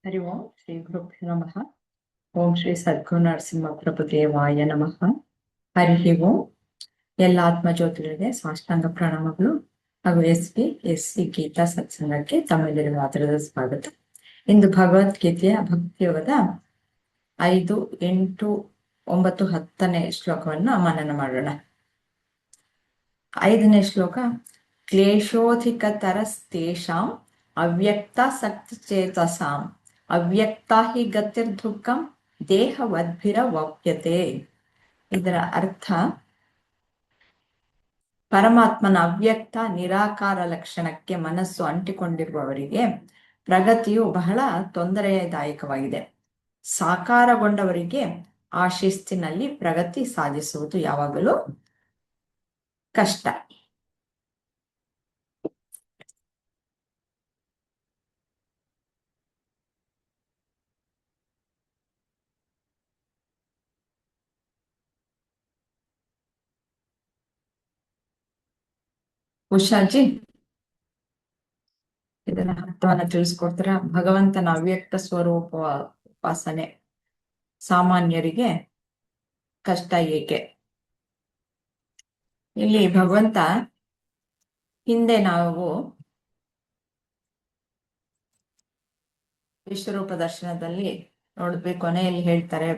ಹರಿ ಓಂ ಶ್ರೀ ಗುರುಭ್ಯೋ ನಮಃ. ಓಂ ಶ್ರೀ ಸದ್ಗುರು ನರಸಿಂಹ ಪ್ರಭುದೇವಾಯ ನಮಃ. ಹರಿ ಓಂ. ಎಲ್ಲ ಆತ್ಮಜ್ಯೋತಿಗಳಿಗೆ ಸಾಷ್ಟಾಂಗ ಪ್ರಣಾಮಗಳು ಹಾಗೂ ಎಸ್ ಸಿ ಗೀತಾ ಸತ್ಸಂಗಕ್ಕೆ ತಮ್ಮೆಲ್ಲರಿಗೂ ಆದರದ ಸ್ವಾಗತ. ಇಂದು ಭಗವದ್ಗೀತೆಯ ಭಕ್ತಿಯೋಗದ 5, 8, 9, 10ನೇ ಶ್ಲೋಕವನ್ನ ಮನನ ಮಾಡೋಣ. 5ನೇ ಶ್ಲೋಕ. ಕ್ಲೇಶೋಧಿಕತರಸ್ತೇಷಾಂ ಅವ್ಯಕ್ತಾಸಕ್ತಚೇತಸಾಂ ಅವ್ಯಕ್ತಾ ಹಿ ಗತಿರ್ದುಃಖಂ ದೇಹವದ್ಭಿರವಪ್ಯತೆ. ಇದರ ಅರ್ಥ, ಪರಮಾತ್ಮನ ಅವ್ಯಕ್ತ ನಿರಾಕಾರ ಲಕ್ಷಣಕ್ಕೆ ಮನಸ್ಸು ಅಂಟಿಕೊಂಡಿರುವವರಿಗೆ ಪ್ರಗತಿಯು ಬಹಳ ತೊಂದರೆದಾಯಕವಾಗಿದೆ. ಸಾಕಾರಗೊಂಡವರಿಗೆ ಆ ಶಿಸ್ತಿನಲ್ಲಿ ಪ್ರಗತಿ ಸಾಧಿಸುವುದು ಯಾವಾಗಲೂ ಕಷ್ಟ. ಉಷಾಜಿ, ಇದನ್ನ ಅರ್ಥವನ್ನ ತಿಳಿಸ್ಕೊಡ್ತಾರ? ಭಗವಂತನ ಅವ್ಯಕ್ತ ಸ್ವರೂಪ ಉಪಾಸನೆ ಸಾಮಾನ್ಯರಿಗೆ ಕಷ್ಟ ಏಕೆ? ಇಲ್ಲಿ ಭಗವಂತ ಹಿಂದೆ ನಾವು ವಿಶ್ವರೂಪ ದರ್ಶನದಲ್ಲಿ ನೋಡಿದ್ವಿ. ಕೊನೆಯಲ್ಲಿ ಹೇಳ್ತಾರೆ,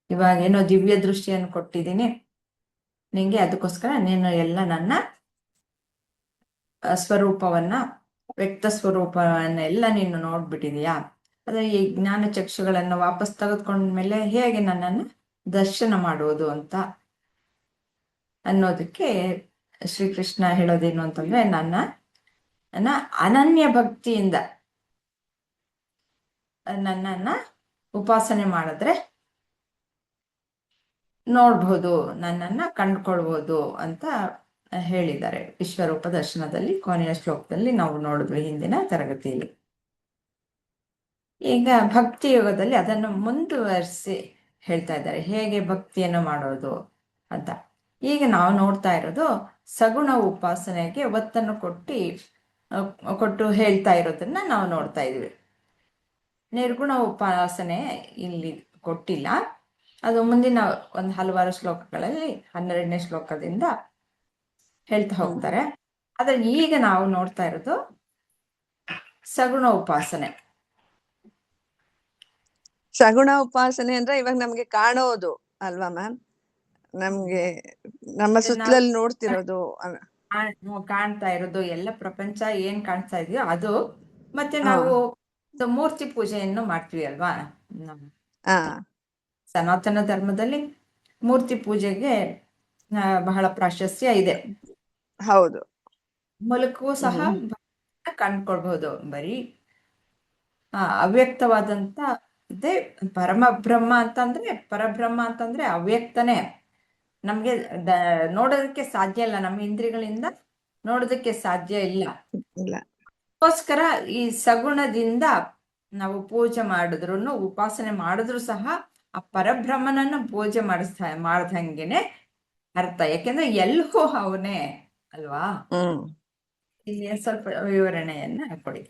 ಇವಾಗ ಏನೋ ದಿವ್ಯ ದೃಷ್ಟಿಯನ್ನು ಕೊಟ್ಟಿದ್ದೀನಿ ನಿಂಗೆ, ಅದಕ್ಕೋಸ್ಕರ ನೀನು ಎಲ್ಲ ನನ್ನ ಸ್ವರೂಪವನ್ನ, ವ್ಯಕ್ತ ಸ್ವರೂಪವನ್ನ ಎಲ್ಲ ನೀನು ನೋಡ್ಬಿಟ್ಟಿದೀಯಾ. ಆದ್ರೆ ಈ ಜ್ಞಾನ ಚಕ್ಷುಗಳನ್ನ ವಾಪಸ್ ತೆಗೆದುಕೊಂಡ್ಮೇಲೆ ಹೇಗೆ ನನ್ನನ್ನು ದರ್ಶನ ಮಾಡುವುದು ಅಂತ ಅನ್ನೋದಕ್ಕೆ ಶ್ರೀಕೃಷ್ಣ ಹೇಳೋದೇನು ಅಂತಂದ್ರೆ, ನನ್ನ ಅನನ್ಯ ಭಕ್ತಿಯಿಂದ ನನ್ನನ್ನ ಉಪಾಸನೆ ಮಾಡಿದ್ರೆ ನೋಡ್ಬೋದು, ನನ್ನನ್ನ ಕಂಡ್ಕೊಳ್ಬೋದು ಅಂತ ಹೇಳಿದ್ದಾರೆ ವಿಶ್ವರೂಪ ದರ್ಶನದಲ್ಲಿ. ಕೊನೆಯ ಶ್ಲೋಕದಲ್ಲಿ ನಾವು ನೋಡಿದ್ವಿ ಹಿಂದಿನ ತರಗತಿಯಲ್ಲಿ. ಈಗ ಭಕ್ತಿ ಯೋಗದಲ್ಲಿ ಅದನ್ನು ಮುಂದುವರಿಸಿ ಹೇಳ್ತಾ ಇದ್ದಾರೆ, ಹೇಗೆ ಭಕ್ತಿಯನ್ನು ಮಾಡೋದು ಅಂತ. ಈಗ ನಾವು ನೋಡ್ತಾ ಇರೋದು ಸಗುಣ ಉಪಾಸನೆಗೆ ಒತ್ತನ್ನು ಕೊಟ್ಟು ಹೇಳ್ತಾ ಇರೋದನ್ನ ನಾವು ನೋಡ್ತಾ ಇದ್ವಿ. ನಿರ್ಗುಣ ಉಪಾಸನೆ ಇಲ್ಲಿ ಕೊಟ್ಟಿಲ್ಲ, ಅದು ಮುಂದಿನ ಒಂದು ಹಲವಾರು ಶ್ಲೋಕಗಳಲ್ಲಿ 12ನೇ ಶ್ಲೋಕದಿಂದ ಹೇಳ್ತಾ ಹೋಗ್ತಾರೆ. ಆದ್ರೆ ಈಗ ನಾವು ನೋಡ್ತಾ ಇರೋದು ಸಗುಣ ಉಪಾಸನೆ. ಸಗುಣ ಉಪಾಸನೆ ಅಂದ್ರೆ ಇವಾಗ ನಮ್ಗೆ ಕಾಣೋದು ಅಲ್ವಾ ಮ್ಯಾಮ್? ನಮ್ಗೆ ನಮ್ಮ ಸುತ್ತಲಲ್ಲಿ ನೋಡ್ತಿರೋದು, ಕಾಣ್ತಾ ಇರೋದು ಎಲ್ಲ ಪ್ರಪಂಚ ಏನ್ ಕಾಣ್ತಾ ಇದೆಯೋ ಅದು. ಮತ್ತೆ ನಾವು ಮೂರ್ತಿ ಪೂಜೆಯನ್ನು ಮಾಡ್ತೀವಿ ಅಲ್ವಾ. ಸನಾತನ ಧರ್ಮದಲ್ಲಿ ಮೂರ್ತಿ ಪೂಜೆಗೆ ಬಹಳ ಪ್ರಾಶಸ್ತ್ಯ ಇದೆ. ಹೌದು, ಮೂಲಕವೂ ಸಹ ಕಂಡ್ಕೊಳ್ಬಹುದು. ಬರೀ ಅವ್ಯಕ್ತವಾದಂತ ಇದೇ ಪರಬ್ರಹ್ಮ ಅಂತಂದ್ರೆ ಅವ್ಯಕ್ತನೇ. ನಮ್ಗೆ ನೋಡೋದಕ್ಕೆ ಸಾಧ್ಯ ಇಲ್ಲ, ನಮ್ಮ ಇಂದ್ರಿಯಗಳಿಂದ ನೋಡೋದಕ್ಕೆ ಸಾಧ್ಯ ಇಲ್ಲ. ಅದಕ್ಕೋಸ್ಕರ ಈ ಸಗುಣದಿಂದ ನಾವು ಪೂಜೆ ಮಾಡಿದ್ರು, ಉಪಾಸನೆ ಮಾಡಿದ್ರು ಸಹ ಆ ಪರಬ್ರಹ್ಮನನ್ನ ಪೂಜೆ ಮಾಡ್ದಂಗೆನೆ ಅರ್ಥ. ಯಾಕೆಂದ್ರೆ ಎಲ್ಲವೂ ಅವನೇ ಅಲ್ವಾ. ಇಲ್ಲಿ ಸ್ವಲ್ಪ ವಿವರಣೆಯನ್ನ ಕೊಡಿ.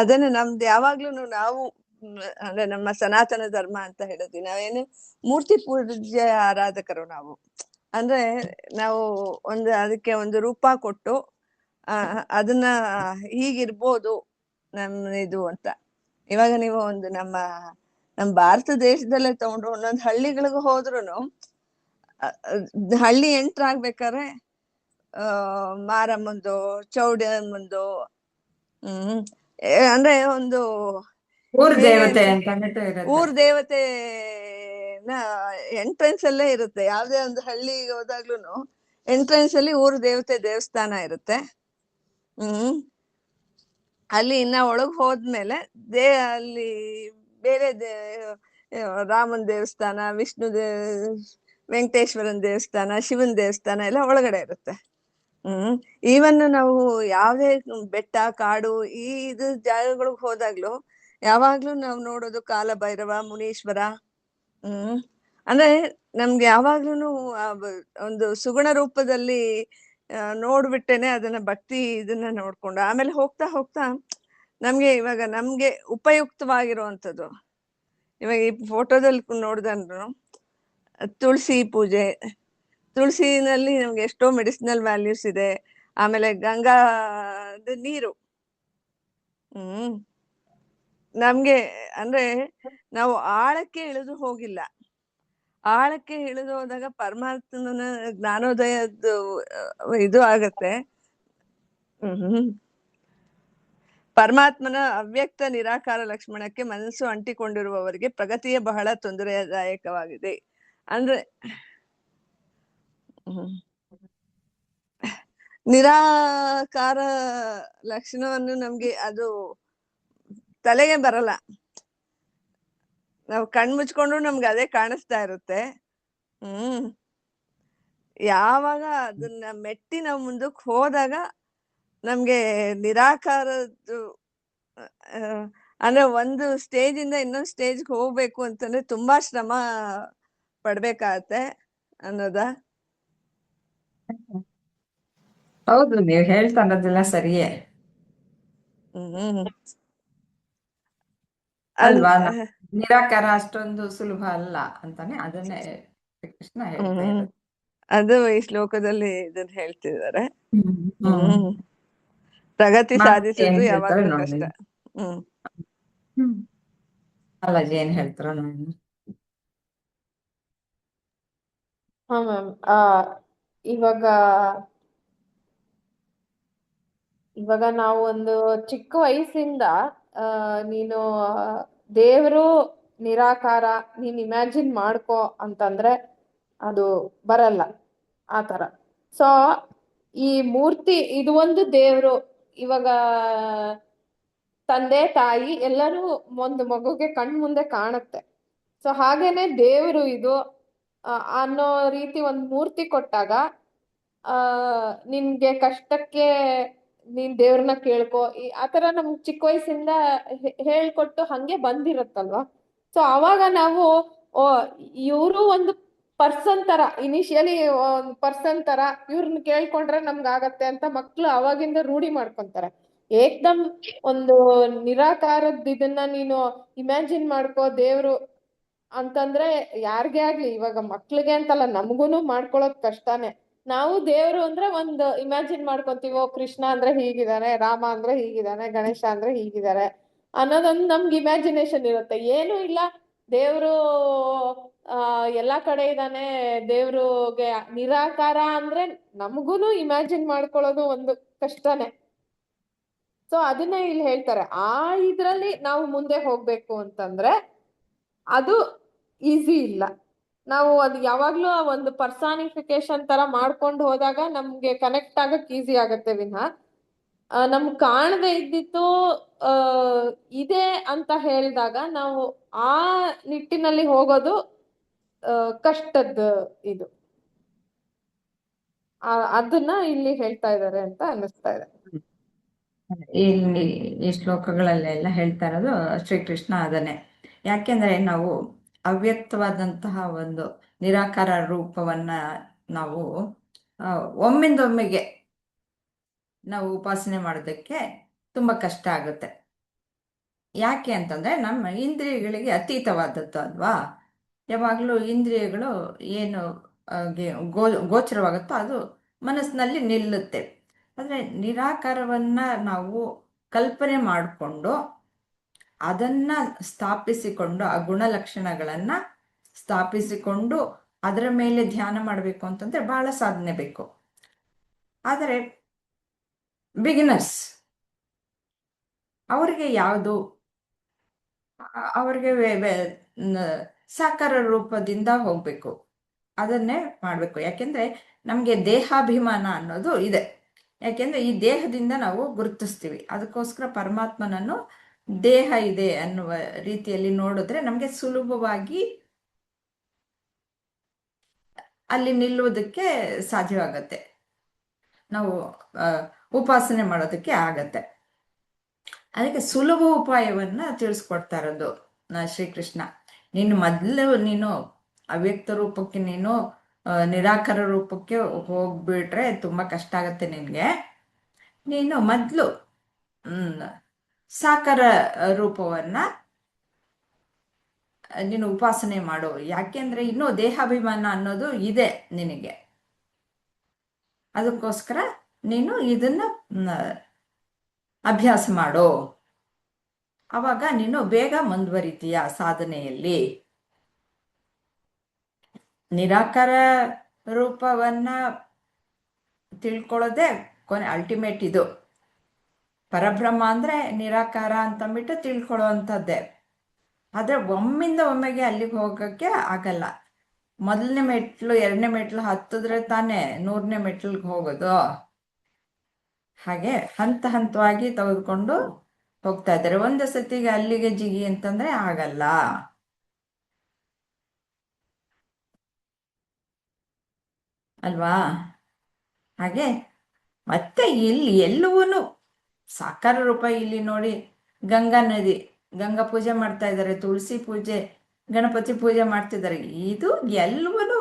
ಅದನ್ನ ನಮ್ದು ಯಾವಾಗ್ಲೂ ನಾವು ಅಂದ್ರೆ ನಮ್ಮ ಸನಾತನ ಧರ್ಮ ಅಂತ ಹೇಳಿದ್ವಿ, ನಾವೇನು ಮೂರ್ತಿ ಪೂಜೆ ಆರಾಧಕರು ನಾವು. ಅಂದ್ರೆ ನಾವು ಅದಕ್ಕೆ ಒಂದು ರೂಪ ಕೊಟ್ಟು ಅದನ್ನ ಹೀಗಿರ್ಬೋದು ಇದು ಅಂತ. ಇವಾಗ ನೀವು ನಮ್ಮ ಭಾರತ ದೇಶದಲ್ಲೇ ತಗೊಂಡ್ರು ಒಂದೊಂದು ಹಳ್ಳಿಗಳಿಗೂ ಹೋದ್ರು, ಹಳ್ಳಿ ಎಂಟ್ರ್ ಆಗ್ಬೇಕಾದ್ರೆ ಮಾರಮ್ಮಂದು, ಚೌಡಮ್ಮಂದು, ಅಂದ್ರೆ ಒಂದು ಊರ್ ದೇವತೆ ಎಂಟ್ರೆನ್ಸ್ ಅಲ್ಲೇ ಇರುತ್ತೆ. ಯಾವ್ದೇ ಒಂದು ಹಳ್ಳಿಗೆ ಹೋದಾಗ್ಲೂ ಎಂಟ್ರೆನ್ಸ್ ಅಲ್ಲಿ ಊರ್ ದೇವತೆ ದೇವಸ್ಥಾನ ಇರುತ್ತೆ. ಅಲ್ಲಿ ಇನ್ನ ಒಳಗ್ ಹೋದ್ಮೇಲೆ ಅಲ್ಲಿ ಬೇರೆ ರಾಮನ್ ದೇವಸ್ಥಾನ, ವೆಂಕಟೇಶ್ವರನ್ ದೇವಸ್ಥಾನ, ಶಿವನ್ ದೇವಸ್ಥಾನ ಎಲ್ಲ ಒಳಗಡೆ ಇರುತ್ತೆ. ಈವನ್ ನಾವು ಯಾವ್ದೇ ಬೆಟ್ಟ ಕಾಡು ಇದು ಜಾಗಗಳಿಗೆ ಹೋದಾಗ್ಲೂ ಯಾವಾಗ್ಲೂ ನಾವು ನೋಡೋದು ಕಾಲಭೈರವ, ಮುನೀಶ್ವರ. ಅಂದ್ರೆ ನಮ್ಗೆ ಯಾವಾಗ್ಲೂ ಒಂದು ಸುಗುಣ ರೂಪದಲ್ಲಿ ನೋಡ್ಬಿಟ್ಟೇನೆ ಅದನ್ನ ಭಕ್ತಿ ಇದನ್ನ ನೋಡ್ಕೊಂಡು ಆಮೇಲೆ ಹೋಗ್ತಾ ಹೋಗ್ತಾ ನಮ್ಗೆ ಉಪಯುಕ್ತವಾಗಿರುವಂಥದ್ದು. ಇವಾಗ ಈ ಫೋಟೋದಲ್ಲಿ ನೋಡಿದ್ರು ತುಳಸಿ ಪೂಜೆ, ತುಳಸಿನಲ್ಲಿ ನಮ್ಗೆ ಎಷ್ಟೋ ಮೆಡಿಸಿನಲ್ ವ್ಯಾಲ್ಯೂಸ್ ಇದೆ. ಆಮೇಲೆ ಗಂಗಾ ನೀರು ನಮ್ಗೆ ಅಂದ್ರೆ ನಾವು ಆಳಕ್ಕೆ ಇಳಿದು ಹೋಗಿಲ್ಲ. ಆಳಕ್ಕೆ ಇಳಿದು ಹೋದಾಗ ಪರಮಾತ್ಮನ ಜ್ಞಾನೋದಯದ್ದು ಇದು ಆಗತ್ತೆ. ಪರಮಾತ್ಮನ ಅವ್ಯಕ್ತ ನಿರಾಕಾರ ಲಕ್ಷ್ಮಣಕ್ಕೆ ಮನಸ್ಸು ಅಂಟಿಕೊಂಡಿರುವವರಿಗೆ ಪ್ರಗತಿಯೇ ಬಹಳ ತೊಂದರೆದಾಯಕವಾಗಿದೆ. ಅಂದ್ರೆ ನಿರಾಕಾರ ಲಕ್ಷಣವನ್ನು ನಮ್ಗೆ ಅದು ತಲೆಗೆ ಬರಲ್ಲ. ನಾವು ಕಣ್ ಮುಚ್ಕೊಂಡ್ರು ನಮ್ಗೆ ಅದೇ ಕಾಣಿಸ್ತಾ ಇರುತ್ತೆ. ಯಾವಾಗ ಅದನ್ನ ಮೆಟ್ಟಿ ನಾವು ಮುಂದಕ್ಕೆ ಹೋದಾಗ ನಮ್ಗೆ ನಿರಾಕಾರದ್ದು ಅಂದ್ರೆ ಒಂದು ಸ್ಟೇಜ್ ಇಂದ ಇನ್ನೊಂದು ಸ್ಟೇಜ್ಗೆ ಹೋಗ್ಬೇಕು ಅಂತಂದ್ರೆ ತುಂಬಾ ಶ್ರಮ ಪಡ್ಬೇಕಾಗತ್ತೆ ಅನ್ನೋದ. ಹೌದು, ನೀವು ಹೇಳ್ತಾ ಇರೋದೆಲ್ಲ ಸರಿಯೇ ಅಲ್ವಾ. ನಿರಾಕಾರ ಅಷ್ಟೊಂದು ಸುಲಭ ಅಲ್ಲ ಅಂತಾನೆ ಅದನ್ನೇ ಕೃಷ್ಣ ಹೇಳ್ತಾ ಇರೋದು. ಅದು ಈ ಶ್ಲೋಕದಲ್ಲಿ ಇದನ್ನ ಹೇಳ್ತಿದ್ದಾರೆ. ಪ್ರಗತಿ ಸಾಧಿಸೋದು ಯಾವಾಗ್ಲೂ ಕಷ್ಟ. ಅಲ್ಲಾಜಿ ಏನ್ ಹೇಳ್ತಾರ ನೋಡಿ. ಹಾ ಮ್ಯಾಮ್, ಇವಾಗ ನಾವು ಒಂದು ಚಿಕ್ಕ ವಯಸ್ಸಿಂದ ನೀನು ದೇವರು ನಿರಾಕಾರ ನೀನ್ ಇಮ್ಯಾಜಿನ್ ಮಾಡ್ಕೋ ಅಂತಂದ್ರೆ ಅದು ಬರಲ್ಲ ಆತರ. ಸೊ ಈ ಮೂರ್ತಿ ಇದು ಒಂದು ದೇವ್ರು, ಇವಾಗ ತಂದೆ ತಾಯಿ ಎಲ್ಲರೂ ಒಂದು ಮಗುಗೆ ಕಣ್ ಮುಂದೆ ಕಾಣುತ್ತೆ. ಸೊ ಹಾಗೇನೆ ದೇವರು ಇದು ಅನ್ನೋ ರೀತಿ ಒಂದ್ ಮೂರ್ತಿ ಕೊಟ್ಟಾಗ ನಿನ್ಗೆ ಕಷ್ಟಕ್ಕೆ ನೀನ್ ದೇವ್ರನ್ನ ಕೇಳ್ಕೊ ಆತರ ನಮ್ಗ್ ಚಿಕ್ಕ ವಯಸ್ಸಿಂದ ಹೇಳ್ಕೊಟ್ಟು ಹಂಗೆ ಬಂದಿರತ್ತಲ್ವಾ. ಸೊ ಅವಾಗ ನಾವು ಇವರು ಒಂದು ಪರ್ಸನ್ ತರ, ಇನಿಷಿಯಲಿ ಒಂದ್ ಪರ್ಸನ್ ತರ ಇವ್ರನ್ನ ಕೇಳ್ಕೊಂಡ್ರೆ ನಮ್ಗಾಗತ್ತೆ ಅಂತ ಮಕ್ಳು ಅವಾಗಿಂದ ರೂಢಿ ಮಾಡ್ಕೊಂತಾರೆ. ಏಕ್ದಮ್ ಒಂದು ನಿರಾಕಾರದ್ ಇದನ್ನ ನೀನು ಇಮ್ಯಾಜಿನ್ ಮಾಡ್ಕೋ ದೇವ್ರು ಅಂತಂದ್ರೆ ಯಾರ್ಗೆ ಆಗ್ಲಿ, ಇವಾಗ ಮಕ್ಳಿಗೆ ಅಂತಲ್ಲ ನಮ್ಗೂನು ಮಾಡ್ಕೊಳ್ಳೋದ್ ಕಷ್ಟನೇ. ನಾವು ದೇವ್ರು ಅಂದ್ರೆ ಒಂದು ಇಮ್ಯಾಜಿನ್ ಮಾಡ್ಕೊಂತೀವೋ ಕೃಷ್ಣ ಅಂದ್ರೆ ಹೀಗಿದಾನೆ, ರಾಮ ಅಂದ್ರೆ ಹೀಗಿದಾನೆ, ಗಣೇಶ ಅಂದ್ರೆ ಹೀಗಿದಾರೆ ಅನ್ನೋದೊಂದು ನಮ್ಗೆ ಇಮ್ಯಾಜಿನೇಷನ್ ಇರುತ್ತೆ. ಏನು ಇಲ್ಲ, ದೇವ್ರು ಎಲ್ಲಾ ಕಡೆ ಇದಾನೆ, ದೇವ್ರುಗೆ ನಿರಾಕಾರ ಅಂದ್ರೆ ನಮ್ಗೂನು ಇಮ್ಯಾಜಿನ್ ಮಾಡ್ಕೊಳ್ಳೋದು ಒಂದು ಕಷ್ಟನೇ. ಸೊ ಅದನ್ನ ಇಲ್ಲಿ ಹೇಳ್ತಾರೆ, ಇದ್ರಲ್ಲಿ ನಾವು ಮುಂದೆ ಹೋಗ್ಬೇಕು ಅಂತಂದ್ರೆ ಅದು ಈಸಿ ಇಲ್ಲ. ನಾವು ಅದು ಯಾವಾಗ್ಲೂ ಒಂದು ಪರ್ಸಾನಿಫಿಕೇಶನ್ ತರ ಮಾಡ್ಕೊಂಡು ಹೋದಾಗ ನಮ್ಗೆ ಕನೆಕ್ಟ್ ಆಗಕ್ ಈಸಿ ಆಗತ್ತೆ ವಿನಃ ನಮ್ಗ್ ಕಾಣದೇ ಇದ್ದಿತ್ತು ಇದೆ ಅಂತ ಹೇಳಿದಾಗ ನಾವು ಆ ನಿಟ್ಟಿನಲ್ಲಿ ಹೋಗೋದು ಕಷ್ಟದ ಇದು. ಅದನ್ನ ಇಲ್ಲಿ ಹೇಳ್ತಾ ಇದ್ದಾರೆ ಅಂತ ಅನ್ನಿಸ್ತಾ ಇದೆ. ಇಲ್ಲಿ ಈ ಶ್ಲೋಕಗಳಲ್ಲೆಲ್ಲ ಹೇಳ್ತಾ ಇರೋದು ಶ್ರೀಕೃಷ್ಣ ಅದನ್ನೇ. ಯಾಕೆಂದ್ರೆ ನಾವು ಅವ್ಯಕ್ತವಾದಂತಹ ಒಂದು ನಿರಾಕಾರ ರೂಪವನ್ನ ನಾವು ಒಮ್ಮಿಂದೊಮ್ಮೆಗೆ ನಾವು ಉಪಾಸನೆ ಮಾಡೋದಕ್ಕೆ ತುಂಬಾ ಕಷ್ಟ ಆಗುತ್ತೆ. ಯಾಕೆ ಅಂತಂದ್ರೆ ನಮ್ಮ ಇಂದ್ರಿಯಗಳಿಗೆ ಅತೀತವಾದದ್ದು ಅಲ್ವಾ. ಯಾವಾಗಲೂ ಇಂದ್ರಿಯಗಳು ಏನು ಗೋಚರವಾಗುತ್ತೋ ಅದು ಮನಸ್ಸಿನಲ್ಲಿ ನಿಲ್ಲುತ್ತೆ. ಆದರೆ ನಿರಾಕಾರವನ್ನ ನಾವು ಕಲ್ಪನೆ ಮಾಡಿಕೊಂಡು ಅದನ್ನ ಸ್ಥಾಪಿಸಿಕೊಂಡು ಆ ಗುಣಲಕ್ಷಣಗಳನ್ನ ಸ್ಥಾಪಿಸಿಕೊಂಡು ಅದರ ಮೇಲೆ ಧ್ಯಾನ ಮಾಡಬೇಕು ಅಂತಂದ್ರೆ ಬಹಳ ಸಾಧನೆ ಬೇಕು. ಆದರೆ ಬಿಗಿನರ್ಸ್ ಅವ್ರಿಗೆ ಯಾವುದು ಅವ್ರಿಗೆ ಸಾಕಾರ ರೂಪದಿಂದ ಹೋಗ್ಬೇಕು, ಅದನ್ನೇ ಮಾಡಬೇಕು. ಯಾಕೆಂದ್ರೆ ನಮಗೆ ದೇಹಾಭಿಮಾನ ಅನ್ನೋದು ಇದೆ. ಯಾಕೆಂದ್ರೆ ಈ ದೇಹದಿಂದ ನಾವು ಗುರುತಿಸ್ತೀವಿ. ಅದಕ್ಕೋಸ್ಕರ ಪರಮಾತ್ಮನನ್ನು ದೇಹ ಇದೆ ಅನ್ನುವ ರೀತಿಯಲ್ಲಿ ನೋಡಿದ್ರೆ ನಮಗೆ ಸುಲಭವಾಗಿ ಅಲ್ಲಿ ನಿಲ್ಲುವುದಕ್ಕೆ ಸಾಧ್ಯವಾಗತ್ತೆ, ನಾವು ಉಪಾಸನೆ ಮಾಡೋದಕ್ಕೆ ಆಗತ್ತೆ. ಅದಕ್ಕೆ ಸುಲಭ ಉಪಾಯವನ್ನ ತಿಳಿಸ್ಕೊಡ್ತಾ ಇರೋದು ಶ್ರೀಕೃಷ್ಣ. ನೀನು ಅವ್ಯಕ್ತ ರೂಪಕ್ಕೆ ನೀನು ನಿರಾಕಾರ ರೂಪಕ್ಕೆ ಹೋಗ್ಬಿಟ್ರೆ ತುಂಬಾ ಕಷ್ಟ ಆಗತ್ತೆ ನಿನ್ಗೆ. ನೀನು ಮೊದಲು ಸಾಕಾರ ರೂಪವನ್ನ ನೀನು ಉಪಾಸನೆ ಮಾಡು. ಯಾಕೆಂದ್ರೆ ಇನ್ನೂ ದೇಹಾಭಿಮಾನ ಅನ್ನೋದು ಇದೆ ನಿನಗೆ. ಅದಕ್ಕೋಸ್ಕರ ನೀನು ಇದನ್ನ ಅಭ್ಯಾಸ ಮಾಡು. ಅವಾಗ ನೀನು ಬೇಗ ಮುಂದುವರಿತೀಯ ಸಾಧನೆಯಲ್ಲಿ. ನಿರಾಕಾರ ರೂಪವನ್ನ ತಿಳ್ಕೊಳ್ಳೋದೆ ಕೊನೆ ಅಲ್ಟಿಮೇಟ್. ಇದು ಪರಬ್ರಹ್ಮ ಅಂದ್ರೆ ನಿರಾಕಾರ ಅಂತಂದ್ಬಿಟ್ಟು ತಿಳ್ಕೊಳ್ಳೋ ಅಂಥದ್ದೇ. ಆದ್ರೆ ಒಮ್ಮಿಂದ ಒಮ್ಮೆಗೆ ಅಲ್ಲಿಗೆ ಹೋಗಕ್ಕೆ ಆಗಲ್ಲ. ಮೊದಲನೇ ಮೆಟ್ಲು 2ನೇ ಮೆಟ್ಲು ಹತ್ತಿದ್ರೆ ತಾನೇ 100ನೇ ಮೆಟ್ಲಿಗೆ ಹೋಗೋದು. ಹಾಗೆ ಹಂತ ಹಂತವಾಗಿ ತೆಗೆದುಕೊಂಡು ಹೋಗ್ತಾ ಇದ್ದಾರೆ. ಒಂದು ಸತಿಗೆ ಅಲ್ಲಿಗೆ ಜಿಗಿ ಅಂತಂದ್ರೆ ಆಗಲ್ಲ. ಅಲ್ವಾ? ಹಾಗೆ ಮತ್ತೆ ಇಲ್ಲಿ ಎಲ್ಲವೂ ಸಾಕಾರ ರೂಪ. ಇಲ್ಲಿ ನೋಡಿ, ಗಂಗಾ ನದಿ, ಗಂಗಾ ಪೂಜೆ ಮಾಡ್ತಾ ಇದ್ದಾರೆ, ತುಳಸಿ ಪೂಜೆ, ಗಣಪತಿ ಪೂಜೆ ಮಾಡ್ತಿದ್ದಾರೆ. ಇದು ಎಲ್ಲವೂ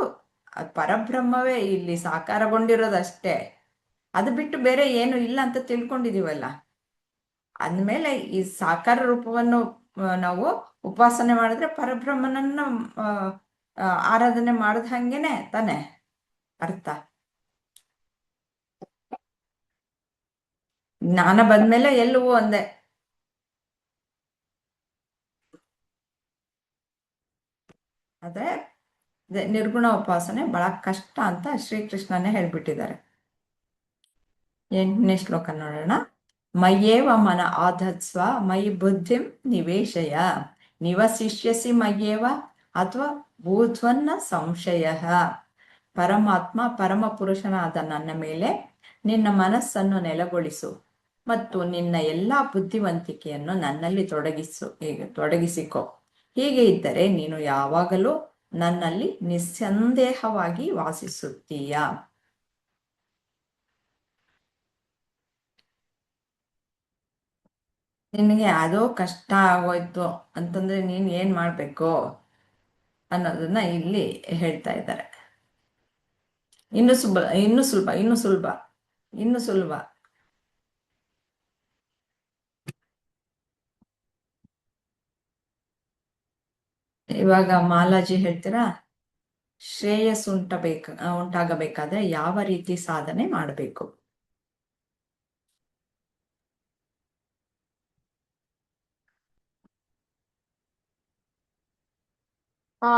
ಪರಬ್ರಹ್ಮವೇ ಇಲ್ಲಿ ಸಾಕಾರಗೊಂಡಿರೋದಷ್ಟೇ. ಅದು ಬಿಟ್ಟು ಬೇರೆ ಏನು ಇಲ್ಲ ಅಂತ ತಿಳ್ಕೊಂಡಿದೀವಲ್ಲ. ಅಂದಮೇಲೆ ಈ ಸಾಕಾರ ರೂಪವನ್ನು ನಾವು ಉಪಾಸನೆ ಮಾಡಿದ್ರೆ ಪರಬ್ರಹ್ಮನನ್ನ ಆರಾಧನೆ ಮಾಡಿದ ಹಂಗೇನೆ ತಾನೆ ಅರ್ಥ. ಜ್ಞಾನ ಬಂದ್ಮೇಲೆ ಎಲ್ಲವೂ ಒಂದೇ. ಆದ್ರೆ ನಿರ್ಗುಣ ಉಪಾಸನೆ ಬಹಳ ಕಷ್ಟ ಅಂತ ಶ್ರೀಕೃಷ್ಣನೇ ಹೇಳ್ಬಿಟ್ಟಿದ್ದಾರೆ. 8ನೇ ಶ್ಲೋಕ ನೋಡೋಣ. ಮಯ್ಯೇವ ಮನ ಆಧತ್ಸ್ವ ಮಯಿ ಬುದ್ಧಿಂ ನಿವೇಶಯ ನಿವಸಿಷ್ಯಸಿ ಮಯ್ಯೇವ ಅಥವಾ ಭೂಧ್ವನ್ನ ಸಂಶಯ. ಪರಮಾತ್ಮ ಪರಮ ಪುರುಷನಾದ ನನ್ನ ಮೇಲೆ ನಿನ್ನ ಮನಸ್ಸನ್ನು ನೆಲೆಗೊಳಿಸು ಮತ್ತು ನಿನ್ನ ಎಲ್ಲ ಬುದ್ಧಿವಂತಿಕೆಯನ್ನು ನನ್ನಲ್ಲಿ ತೊಡಗಿಸಿಕೊ. ಹೀಗೆ ಇದ್ದರೆ ನೀನು ಯಾವಾಗಲೂ ನನ್ನಲ್ಲಿ ನಿಸ್ಸಂದೇಹವಾಗಿ ವಾಸಿಸುತ್ತೀಯ. ನಿನಗೆ ಯಾವುದೋ ಕಷ್ಟ ಆಗೋಯ್ತು ಅಂತಂದ್ರೆ ನೀನು ಏನ್ ಮಾಡ್ಬೇಕು ಅನ್ನೋದನ್ನ ಇಲ್ಲಿ ಹೇಳ್ತಾ ಇದ್ದಾರೆ. ಇನ್ನು ಸುಲಭ, ಇನ್ನು ಸುಲಭ, ಇನ್ನು ಸುಲಭ, ಇನ್ನು ಸುಲಭ. ಇವಾಗ ಮಾಲಾಜಿ ಹೇಳ್ತೀರಾ, ಶ್ರೇಯಸ್ಸು ಉಂಟಾಗಬೇಕಾದ್ರೆ ಯಾವ ರೀತಿ ಸಾಧನೆ ಮಾಡಬೇಕು? ಆ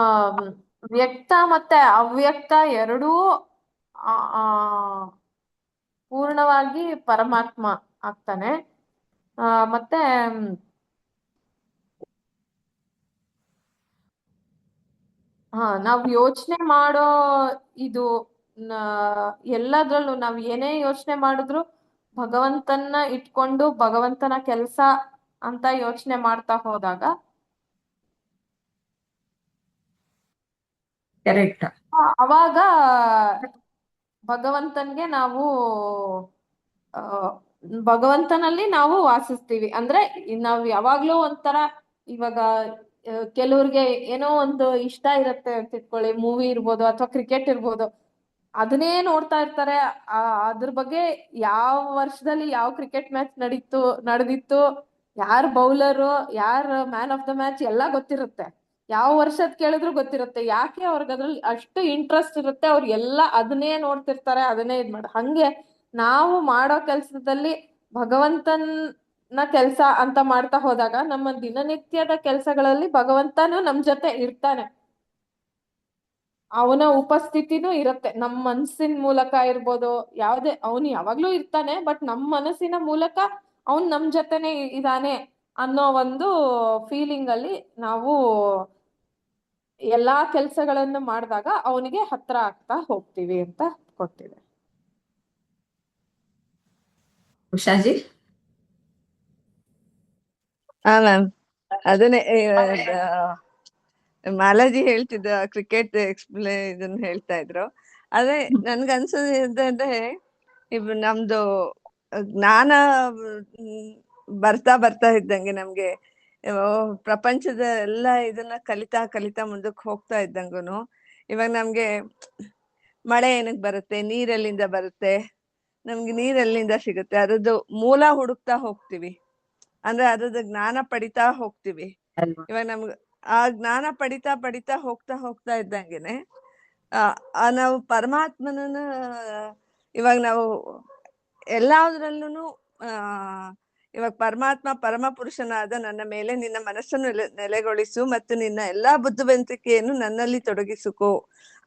ವ್ಯಕ್ತ ಮತ್ತೆ ಅವ್ಯಕ್ತ ಎರಡೂ ಆ ಆ, ಪೂರ್ಣವಾಗಿ ಪರಮಾತ್ಮ ಆಗ್ತಾನೆ. ಮತ್ತೆ ನಾವ್ ಯೋಚನೆ ಮಾಡೋ ಇದು ಎಲ್ಲದ್ರಲ್ಲೂ ನಾವ್ ಏನೇ ಯೋಚನೆ ಮಾಡಿದ್ರು ಭಗವಂತನ ಇಟ್ಕೊಂಡು ಭಗವಂತನ ಕೆಲ್ಸ ಅಂತ ಯೋಚನೆ ಮಾಡ್ತಾ ಹೋದಾಗ ಕರೆಕ್ಟ್. ಅವಾಗ ಭಗವಂತನ್ಗೆ ನಾವು ಆ ಭಗವಂತನಲ್ಲಿ ನಾವು ವಾಸಿಸ್ತೀವಿ. ಅಂದ್ರೆ ನಾವ್ ಯಾವಾಗ್ಲೂ ಒಂಥರ, ಇವಾಗ ಕೆಲವ್ರಿಗೆ ಏನೋ ಒಂದು ಇಷ್ಟ ಇರುತ್ತೆ ಅಂತ ಇಟ್ಕೊಳ್ಳಿ, ಮೂವಿ ಇರ್ಬೋದು ಅಥವಾ ಕ್ರಿಕೆಟ್ ಇರ್ಬೋದು, ಅದನ್ನೇ ನೋಡ್ತಾ ಇರ್ತಾರೆ. ಅದ್ರ ಬಗ್ಗೆ ಯಾವ ವರ್ಷದಲ್ಲಿ ಯಾವ ಕ್ರಿಕೆಟ್ ಮ್ಯಾಚ್ ನಡೆದಿತ್ತು, ಯಾರ್ ಬೌಲರು, ಯಾರ್ ಮ್ಯಾನ್ ಆಫ್ ದ ಮ್ಯಾಚ್ ಎಲ್ಲ ಗೊತ್ತಿರುತ್ತೆ. ಯಾವ ವರ್ಷದ್ ಕೇಳಿದ್ರು ಗೊತ್ತಿರುತ್ತೆ. ಯಾಕೆ ಅವ್ರಿಗೆ ಅದ್ರಲ್ಲಿ ಅಷ್ಟು ಇಂಟ್ರೆಸ್ಟ್ ಇರುತ್ತೆ, ಅವ್ರು ಎಲ್ಲ ಅದನ್ನೇ ನೋಡ್ತಿರ್ತಾರೆ, ಅದನ್ನೇ ಹಂಗೆ ನಾವು ಮಾಡೋ ಕೆಲ್ಸದಲ್ಲಿ ಭಗವಂತನ ಕೆಲ್ಸ ಅಂತ ಮಾಡ್ತಾ ಹೋದಾಗ ನಮ್ಮ ದಿನನಿತ್ಯದ ಕೆಲ್ಸಗಳಲ್ಲಿ ಭಗವಂತನು ನಮ್ ಜೊತೆ ಇರ್ತಾನೆ. ಅವನ ಉಪಸ್ಥಿತಿನೂ ಇರುತ್ತೆ. ನಮ್ಮ ಮನಸ್ಸಿನ ಮೂಲಕ ಇರ್ಬೋದು, ಯಾವ್ದೇ, ಅವನು ಯಾವಾಗ್ಲೂ ಇರ್ತಾನೆ, ಬಟ್ ನಮ್ಮ ಮನಸ್ಸಿನ ಮೂಲಕ ಅವನ್ ನಮ್ ಜೊತೆನೆ ಇದಾನೆ ಅನ್ನೋ ಒಂದು ಫೀಲಿಂಗ್ ಅಲ್ಲಿ ನಾವು ಎಲ್ಲಾ ಕೆಲ್ಸಗಳನ್ನು ಮಾಡಿದಾಗ ಅವನಿಗೆ ಹತ್ರ ಆಗ್ತಾ ಹೋಗ್ತೀವಿ ಅಂತ ಕೊಟ್ಟಿದೆ. ಉಷಾಜಿ? ಹಾ ಮ್ಯಾಮ್, ಅದನ್ನೇ ಮಾಲಾಜಿ ಹೇಳ್ತಿದ್ದ ಕ್ರಿಕೆಟ್ ಇದನ್ನ ಹೇಳ್ತಾ ಇದ್ರು. ಅದೇ ನನ್ಗನ್ಸೋದಂದ್ರೆ ಇವ್ ನಮ್ದು ಜ್ಞಾನ ಬರ್ತಾ ಬರ್ತಾ ಇದ್ದಂಗೆ ನಮ್ಗೆ ಪ್ರಪಂಚದ ಎಲ್ಲ ಇದನ್ನ ಕಲಿತಾ ಕಲಿತಾ ಮುಂದಕ್ಕೆ ಹೋಗ್ತಾ ಇದ್ದಂಗುನು, ಇವಾಗ ನಮ್ಗೆ ಮಳೆ ಏನಕ್ ಬರುತ್ತೆ, ನೀರೆಲ್ಲಿಂದ ಬರುತ್ತೆ, ನಮ್ಗೆ ನೀರೆಲ್ಲಿಂದ ಸಿಗುತ್ತೆ, ಅದರದ್ದು ಮೂಲ ಹುಡುಕ್ತಾ ಹೋಗ್ತೀವಿ. ಅಂದ್ರೆ ಅದ್ರದ್ದು ಜ್ಞಾನ ಪಡಿತಾ ಹೋಗ್ತೀವಿ. ಅಲ್ವಾ? ಇವಾಗ ನಮ್ಗೆ ಆ ಜ್ಞಾನ ಪಡಿತಾ ಪಡಿತಾ ಹೋಗ್ತಾ ಹೋಗ್ತಾ ಇದ್ದಂಗೆನೆ ನಾವು ಪರಮಾತ್ಮನನ್ನ ಇವಾಗ ನಾವು ಎಲ್ಲಾದ್ರಲ್ಲೂ ಆ ಇವಾಗ ಪರಮಾತ್ಮ ಪರಮ ಪುರುಷನಾದ ನನ್ನ ಮೇಲೆ ನಿನ್ನ ಮನಸ್ಸನ್ನು ನೆಲೆಗೊಳಿಸು ಮತ್ತು ನಿನ್ನ ಎಲ್ಲಾ ಬುದ್ಧಿವಂತಿಕೆಯನ್ನು ನನ್ನಲ್ಲಿ ತೊಡಗಿಸುಕೋ.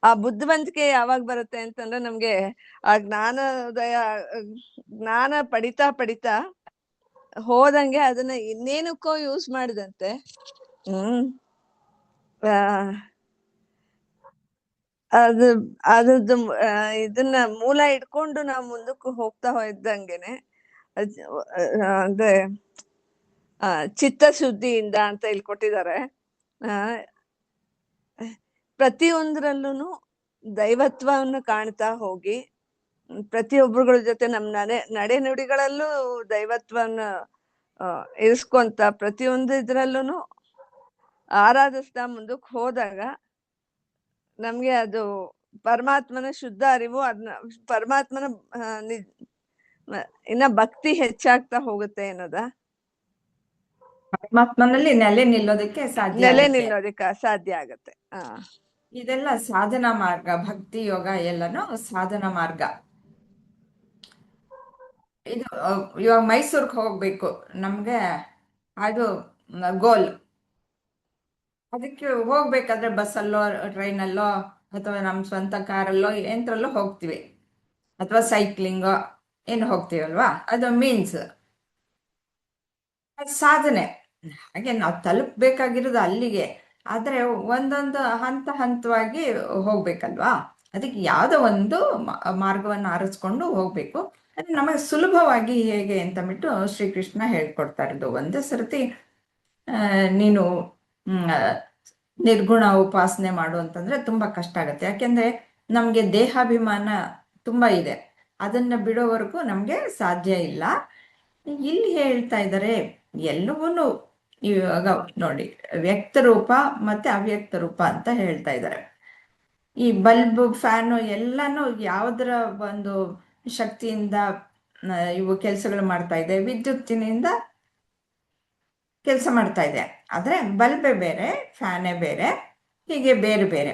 ಆ ಬುದ್ಧಿವಂತಿಕೆ ಯಾವಾಗ ಬರುತ್ತೆ ಅಂತಂದ್ರೆ ನಮ್ಗೆ ಆ ಜ್ಞಾನೋದಯ ಜ್ಞಾನ ಪಡಿತಾ ಪಡಿತಾ ಹೋದಂಗೆ ಅದನ್ನ ಇನ್ನೇನಕ್ಕೋ ಯೂಸ್ ಮಾಡಿದಂತೆ ಆ ಅದು ಅದ್ರದ್ದು ಇದನ್ನ ಮೂಲ ಇಟ್ಕೊಂಡು ನಾವು ಮುಂದಕ್ಕೆ ಹೋಗ್ತಾ ಇದ್ದಂಗೆನೆ ಅಂದ್ರೆ ಚಿತ್ತಶುದ್ಧಿಯಿಂದ ಅಂತ ಇಲ್ಲಿ ಕೊಟ್ಟಿದ್ದಾರೆ. ಪ್ರತಿಯೊಂದರಲ್ಲೂ ದೈವತ್ವವನ್ನು ಕಾಣ್ತಾ ಹೋಗಿ ಪ್ರತಿಯೊಬ್ಬರುಗಳ ಜೊತೆ ನಮ್ಮ ನಡೆ ನುಡಿಗಳಲ್ಲೂ ದೈವತ್ವನ್ನ ಇರಿಸ್ಕೊಂತ ಪ್ರತಿಯೊಂದು ಇದ್ರಲ್ಲೂ ಆರಾಧಿಸ್ತಾ ಮುಂದಕ್ಕೆ ಹೋದಾಗ ನಮ್ಗೆ ಅದು ಪರಮಾತ್ಮನ ಶುದ್ಧ ಅರಿವು, ಅದನ್ನ ಪರಮಾತ್ಮನ ಇನ್ನ ಭಕ್ತಿ ಹೆಚ್ಚಾಗ್ತಾ ಹೋಗುತ್ತೆ ಅನ್ನೋದ ಪರಮಾತ್ಮನಲ್ಲಿ ನೆಲೆ ನಿಲ್ಲೋದಕ್ಕೆ ಸಾಧ್ಯ ನೆಲೆ ಆಗುತ್ತೆ. ನಿಲ್ಲೋದಕ್ಕೆ ಸಾಧ್ಯ ಆಗತ್ತೆ. ಇದೆಲ್ಲ ಸಾಧನಾ ಮಾರ್ಗ. ಭಕ್ತಿ ಯೋಗ ಎಲ್ಲನೂ ಸಾಧನ ಮಾರ್ಗ. ಇದು ಇವಾಗ ಮೈಸೂರ್ಗೆ ಹೋಗ್ಬೇಕು ನಮ್ಗೆ, ಅದು ಗೋಲ್. ಅದಕ್ಕೆ ಹೋಗ್ಬೇಕಾದ್ರೆ ಬಸ್ಸಲ್ಲೋ ಟ್ರೈನಲ್ಲೋ ಅಥವಾ ನಮ್ಮ ಸ್ವಂತ ಕಾರಲ್ಲೋ ಎಂತ್ರಲ್ಲೋ ಹೋಗ್ತೀವಿ, ಅಥವಾ ಸೈಕ್ಲಿಂಗೋ ಏನು ಹೋಗ್ತೀವಲ್ವಾ, ಅದು ಮೀನ್ಸ್ ಸಾಧನೆ. ಹಾಗೆ ನಾವು ತಲುಪಬೇಕಾಗಿರೋದು ಅಲ್ಲಿಗೆ, ಆದರೆ ಒಂದೊಂದು ಹಂತ ಹಂತವಾಗಿ ಹೋಗ್ಬೇಕಲ್ವಾ. ಅದಕ್ಕೆ ಯಾವುದೋ ಒಂದು ಮಾರ್ಗವನ್ನು ಆರಿಸ್ಕೊಂಡು ಹೋಗ್ಬೇಕು. ಅದು ನಮಗೆ ಸುಲಭವಾಗಿ ಹೇಗೆ ಅಂತಂದ್ಬಿಟ್ಟು ಶ್ರೀಕೃಷ್ಣ ಹೇಳ್ಕೊಡ್ತಾ ಇರೋದು. ಒಂದೇ ಸರ್ತಿ ನೀನು ನಿರ್ಗುಣ ಉಪಾಸನೆ ಮಾಡು ಅಂತಂದ್ರೆ ತುಂಬಾ ಕಷ್ಟ ಆಗುತ್ತೆ. ಯಾಕೆಂದ್ರೆ ನಮ್ಗೆ ದೇಹಾಭಿಮಾನ ತುಂಬಾ ಇದೆ, ಅದನ್ನ ಬಿಡೋವರೆಗೂ ನಮ್ಗೆ ಸಾಧ್ಯ ಇಲ್ಲ. ಇಲ್ಲಿ ಹೇಳ್ತಾ ಇದ್ದಾರೆ ಎಲ್ಲವೂ ಇವಾಗ ನೋಡಿ, ವ್ಯಕ್ತ ರೂಪ ಮತ್ತೆ ಅವ್ಯಕ್ತ ರೂಪ ಅಂತ ಹೇಳ್ತಾ ಇದ್ದಾರೆ. ಈ ಬಲ್ಬ್, ಫ್ಯಾನು ಎಲ್ಲಾನು ಯಾವುದರ ಒಂದು ಶಕ್ತಿಯಿಂದ ಇವು ಕೆಲಸಗಳು ಮಾಡ್ತಾ ಇದೆ, ವಿದ್ಯುತ್ತಿನಿಂದ ಕೆಲಸ ಮಾಡ್ತಾ ಇದೆ. ಆದ್ರೆ ಬಲ್ಬೇ ಬೇರೆ, ಫ್ಯಾನೇ ಬೇರೆ, ಹೀಗೆ ಬೇರೆ ಬೇರೆ.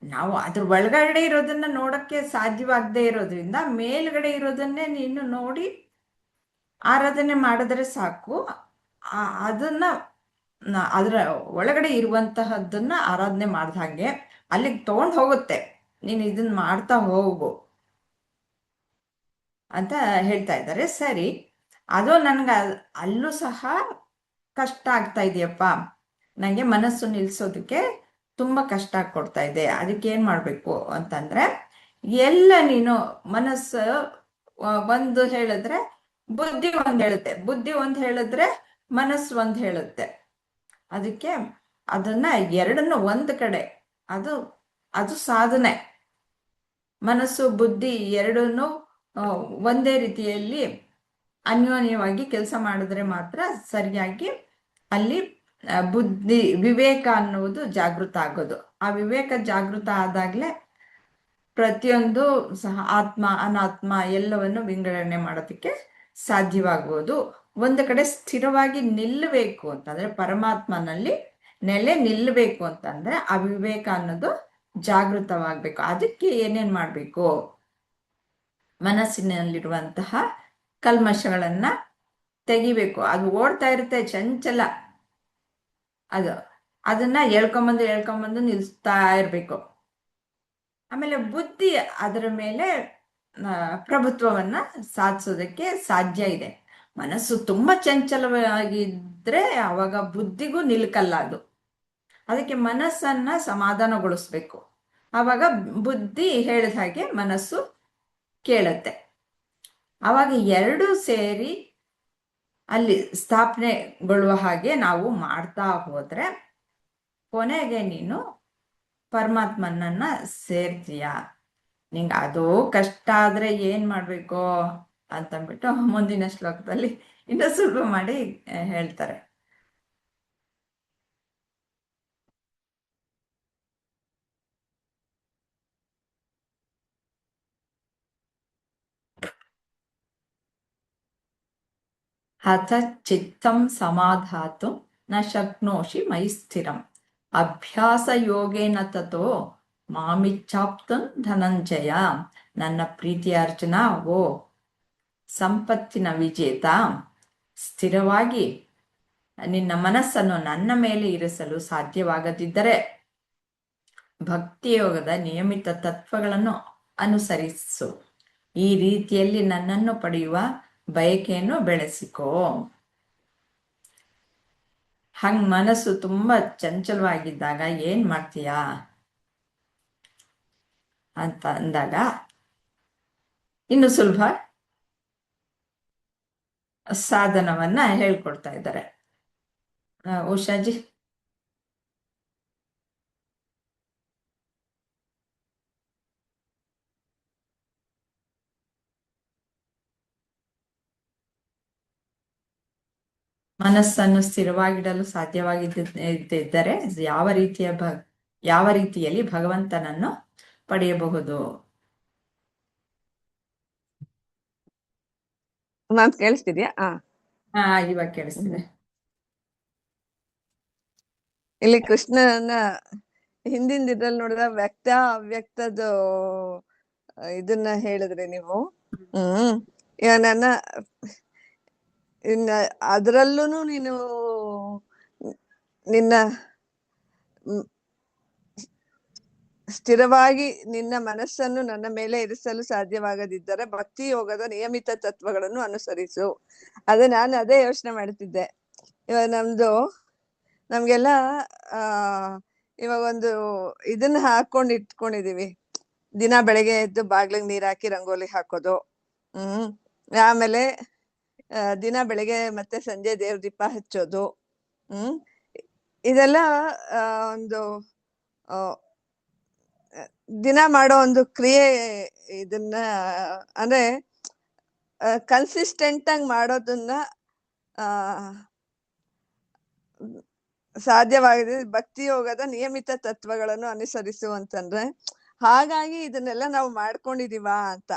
ನಾವು ಅದ್ರ ಒಳಗಡೆ ಇರೋದನ್ನ ನೋಡಕ್ಕೆ ಸಾಧ್ಯವಾಗದೇ ಇರೋದ್ರಿಂದ ಮೇಲ್ಗಡೆ ಇರೋದನ್ನೇ ನೀನು ನೋಡಿ ಆರಾಧನೆ ಮಾಡಿದ್ರೆ ಸಾಕು. ಅದನ್ನ ಅದರ ಒಳಗಡೆ ಇರುವಂತಹದ್ದನ್ನ ಆರಾಧನೆ ಮಾಡ್ದ ಹಾಗೆ ಅಲ್ಲಿಗೆ ತಗೊಂಡು ಹೋಗುತ್ತೆ. ನೀನು ಇದನ್ನ ಮಾಡ್ತಾ ಹೋಗು ಅಂತ ಹೇಳ್ತಾ ಇದ್ದಾರೆ. ಸರಿ, ಅದು ನನ್ಗೆ ಅಲ್ಲೂ ಸಹ ಕಷ್ಟ ಆಗ್ತಾ ಇದೆಯಪ್ಪ, ನನಗೆ ಮನಸ್ಸು ನಿಲ್ಸೋದಕ್ಕೆ ತುಂಬಾ ಕಷ್ಟ ಕೊಡ್ತಾ ಇದೆ. ಅದಕ್ಕೆ ಏನ್ ಮಾಡ್ಬೇಕು ಅಂತಂದ್ರೆ, ಎಲ್ಲ ನೀನು ಮನಸ್ಸು ಒಂದು ಹೇಳಿದ್ರೆ ಬುದ್ಧಿ ಒಂದು ಹೇಳುತ್ತೆ, ಬುದ್ಧಿ ಒಂದು ಹೇಳಿದ್ರೆ ಮನಸ್ಸು ಒಂದು ಹೇಳುತ್ತೆ. ಅದಕ್ಕೆ ಅದನ್ನ ಎರಡನ್ನು ಒಂದು ಕಡೆ, ಅದು ಅದು ಸಾಧನೆ. ಮನಸ್ಸು ಬುದ್ಧಿ ಎರಡನ್ನು ಒಂದೇ ರೀತಿಯಲ್ಲಿ ಅನ್ಯೋನ್ಯವಾಗಿ ಕೆಲಸ ಮಾಡಿದ್ರೆ ಮಾತ್ರ ಸರಿಯಾಗಿ ಅಲ್ಲಿ ಬುದ್ಧಿ ವಿವೇಕ ಅನ್ನುವುದು ಜಾಗೃತ ಆಗೋದು. ಆ ವಿವೇಕ ಜಾಗೃತ ಆದಾಗ್ಲೇ ಪ್ರತಿಯೊಂದು ಸಹ ಆತ್ಮ ಅನಾತ್ಮ ಎಲ್ಲವನ್ನು ವಿಂಗಡಣೆ ಮಾಡೋದಕ್ಕೆ ಸಾಧ್ಯವಾಗುವುದು. ಒಂದು ಕಡೆ ಸ್ಥಿರವಾಗಿ ನಿಲ್ಲಬೇಕು ಅಂತಂದ್ರೆ, ಪರಮಾತ್ಮನಲ್ಲಿ ನೆಲೆ ನಿಲ್ಲಬೇಕು ಅಂತಂದ್ರೆ ಆ ವಿವೇಕ ಅನ್ನೋದು ಜಾಗೃತವಾಗಬೇಕು. ಅದಕ್ಕೆ ಏನೇನ್ ಮಾಡ್ಬೇಕು? ಮನಸ್ಸಿನಲ್ಲಿರುವಂತಹ ಕಲ್ಮಶಗಳನ್ನ ತೆಗಿಬೇಕು. ಅದು ಓಡ್ತಾ ಇರುತ್ತೆ ಚಂಚಲ, ಅದನ್ನ ಹೇಳ್ಕೊಂಬಂದು ನಿಲ್ಲಿಸ್ತಾ ಇರ್ಬೇಕು. ಆಮೇಲೆ ಬುದ್ಧಿ ಅದರ ಮೇಲೆ ಪ್ರಭುತ್ವವನ್ನ ಸಾಧಿಸೋದಕ್ಕೆ ಸಾಧ್ಯ ಇದೆ. ಮನಸ್ಸು ತುಂಬಾ ಚಂಚಲವಾಗಿದ್ರೆ ಅವಾಗ ಬುದ್ಧಿಗೂ ನಿಲ್ಕಲ್ಲ ಅದು. ಅದಕ್ಕೆ ಮನಸ್ಸನ್ನ ಸಮಾಧಾನಗೊಳಿಸ್ಬೇಕು. ಆವಾಗ ಬುದ್ಧಿ ಹೇಳಿದ ಹಾಗೆ ಮನಸ್ಸು ಕೇಳುತ್ತೆ. ಆವಾಗ ಎರಡೂ ಸೇರಿ ಅಲ್ಲಿ ಸ್ಥಾಪನೆಗೊಳ್ಳುವ ಹಾಗೆ ನಾವು ಮಾಡ್ತಾ ಹೋದ್ರೆ ಕೊನೆಗೆ ನೀನು ಪರಮಾತ್ಮನನ್ನ ಸೇರ್ತೀಯ. ನಿಂಗೆ ಅದು ಕಷ್ಟ ಆದ್ರೆ ಏನ್ ಮಾಡ್ಬೇಕು ಅಂತಂದ್ಬಿಟ್ಟು ಮುಂದಿನ ಶ್ಲೋಕದಲ್ಲಿ ಇನ್ನೂ ಸುಲಭ ಮಾಡಿ ಹೇಳ್ತಾರೆ. ಹತ ಚಿತ್ತಂ ಸಮಾಧಾತು ನ ಶಕ್ನೋಷಿ ಮಯಿ ಸ್ಥಿರಂ ಅಭ್ಯಾಸ ಯೋಗೇನ ತತೋ ಮಾಮಿಚ್ಛಾಪ್ತಂ ಧನಂಜಯ. ನನ್ನ ಪ್ರೀತಿಯ ಅರ್ಜುನ, ಓ ಸಂಪತ್ತಿನ ವಿಜೇತ, ಸ್ಥಿರವಾಗಿ ನಿನ್ನ ಮನಸ್ಸನ್ನು ನನ್ನ ಮೇಲೆ ಇರಿಸಲು ಸಾಧ್ಯವಾಗದಿದ್ದರೆ ಭಕ್ತಿಯೋಗದ ನಿಯಮಿತ ತತ್ವಗಳನ್ನು ಅನುಸರಿಸು. ಈ ರೀತಿಯಲ್ಲಿ ನನ್ನನ್ನು ಪಡೆಯುವ ಬಯಕೆಯನ್ನು ಬೆಳೆಸಿಕೋ. ಹಂಗ್ ಮನಸ್ಸು ತುಂಬಾ ಚಂಚಲವಾಗಿದ್ದಾಗ ಏನ್ ಮಾಡ್ತೀಯಾ ಅಂತ ಅಂದಾಗ ಇನ್ನು ಸುಲಭ ಸಾಧನವನ್ನ ಹೇಳ್ಕೊಡ್ತಾ ಇದ್ದಾರೆ. ಉಷಾಜಿ. ಮನಸ್ಸನ್ನು ಸ್ಥಿರವಾಗಿಡಲು ಸಾಧ್ಯವಾಗಿದ್ದರೆ ಯಾವ ರೀತಿಯಲ್ಲಿ ಭಗವಂತನನ್ನು ಪಡೆಯಬಹುದು? ಮ್ಯಾಮ್ ಕೇಳಿಸ್ತಿದ್ಯಾ? ಇವಾಗ ಕೇಳಿಸ್ತಿದೆ. ಇಲ್ಲಿ ಕೃಷ್ಣನ ಹಿಂದಿನ ಇದ್ರಲ್ಲಿ ನೋಡಿದ್ರೆ ವ್ಯಕ್ತ ಅವ್ಯಕ್ತದ ಇದನ್ನ ಹೇಳಿದ್ರಿ ನೀವು. ಇವಾಗ ನನ್ನ ಅದರಲ್ಲೂ ನೀನು ನಿನ್ನ ಸ್ಥಿರವಾಗಿ ನಿನ್ನ ಮನಸ್ಸನ್ನು ನನ್ನ ಮೇಲೆ ಇರಿಸಲು ಸಾಧ್ಯವಾಗದಿದ್ದರೆ ಭಕ್ತಿ ಯೋಗದ ನಿಯಮಿತ ತತ್ವಗಳನ್ನು ಅನುಸರಿಸು. ನಾನು ಅದೇ ಯೋಚನೆ ಮಾಡ್ತಿದ್ದೆ. ಇವಾಗ ನಮ್ಗೆಲ್ಲ ಇವಾಗ ಒಂದು ಇದನ್ನ ಇಟ್ಕೊಂಡಿದೀವಿ. ದಿನ ಬೆಳಗ್ಗೆ ಎದ್ದು ಬಾಗ್ಲಿಗೆ ನೀರ್ ಹಾಕಿ ರಂಗೋಲಿ ಹಾಕೋದು, ಆಮೇಲೆ ದಿನ ಬೆಳಗ್ಗೆ ಮತ್ತೆ ಸಂಜೆ ದೇವ್ರ ದೀಪ ಹಚ್ಚೋದು. ಇದೆಲ್ಲ ಒಂದು ದಿನ ಮಾಡೋ ಒಂದು ಕ್ರಿಯೆ. ಇದನ್ನ ಅಂದ್ರೆ ಕನ್ಸಿಸ್ಟೆಂಟ್ ಆಗಿ ಮಾಡೋದನ್ನ ಸಾಧ್ಯವಾಗಿದೆ ಭಕ್ತಿ ಯೋಗದ ನಿಯಮಿತ ತತ್ವಗಳನ್ನು ಅನುಸರಿಸು ಅಂತಂದ್ರೆ. ಹಾಗಾಗಿ ಇದನ್ನೆಲ್ಲ ನಾವು ಮಾಡ್ಕೊಂಡಿದೀವ ಅಂತ.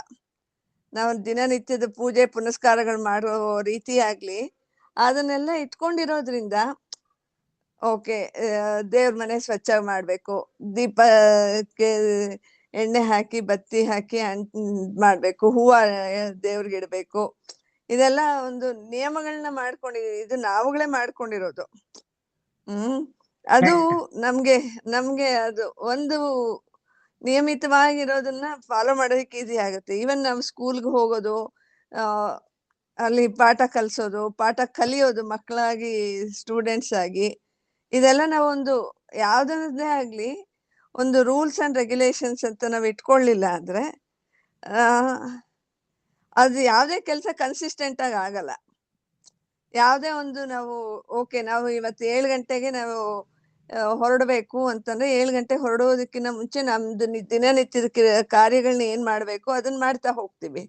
ನಾವು ದಿನನಿತ್ಯದ ಪೂಜೆ ಪುನಸ್ಕಾರಗಳು ಮಾಡೋ ರೀತಿ ಆಗ್ಲಿ ಅದನ್ನೆಲ್ಲ ಇಟ್ಕೊಂಡಿರೋದ್ರಿಂದ ಓಕೆ, ದೇವ್ರ ಮನೆ ಸ್ವಚ್ಛ ಮಾಡ್ಬೇಕು, ದೀಪಕ್ಕೆ ಎಣ್ಣೆ ಹಾಕಿ ಬತ್ತಿ ಹಾಕಿ ಮಾಡ್ಬೇಕು, ಹೂವ ದೇವ್ರಿಗೆ ಇಡ್ಬೇಕು. ಇದೆಲ್ಲ ಒಂದು ನಿಯಮಗಳನ್ನ ಮಾಡ್ಕೊಂಡಿದೀವಿ. ಇದು ನಾವುಗಳೇ ಮಾಡ್ಕೊಂಡಿರೋದು. ಅದು ನಮ್ಗೆ ಅದು ಒಂದು ನಿಯಮಿತವಾಗಿರೋದನ್ನ ಫಾಲೋ ಮಾಡೋದಕ್ಕೆ ಈಸಿ ಆಗುತ್ತೆ. ಈವನ್ ನಾವು ಸ್ಕೂಲ್ಗೆ ಹೋಗೋದು, ಅಲ್ಲಿ ಪಾಠ ಕಲಿಯೋದು ಮಕ್ಕಳಾಗಿ, ಸ್ಟೂಡೆಂಟ್ಸ್ ಆಗಿ, ಇದೆಲ್ಲ ನಾವೊಂದು ಯಾವ್ದನ್ನೇ ಆಗ್ಲಿ ಒಂದು ರೂಲ್ಸ್ ಅಂಡ್ ರೆಗ್ಯುಲೇಷನ್ಸ್ ಅಂತ ನಾವ್ ಇಟ್ಕೊಳ್ಳಿಲ್ಲ ಅಂದ್ರೆ ಅದು ಯಾವ್ದೇ ಕೆಲಸ ಕನ್ಸಿಸ್ಟೆಂಟ್ ಆಗಿ ಆಗಲ್ಲ. ಯಾವ್ದೇ ಒಂದು ನಾವು ನಾವು ಇವತ್ತು 7 ಗಂಟೆಗೆ ನಾವು ಹೊರಡ್ಬೇಕು ಅಂತಂದ್ರೆ 7 ಗಂಟೆ ಹೊರಡೋದಕ್ಕಿಂತ ಮುಂಚೆ ನಮ್ದು ದಿನನಿತ್ಯದ ಕಾರ್ಯಗಳನ್ನ ಏನ್ ಮಾಡ್ಬೇಕು ಅದನ್ನ ಮಾಡ್ತಾ ಹೋಗ್ತೀವಿ.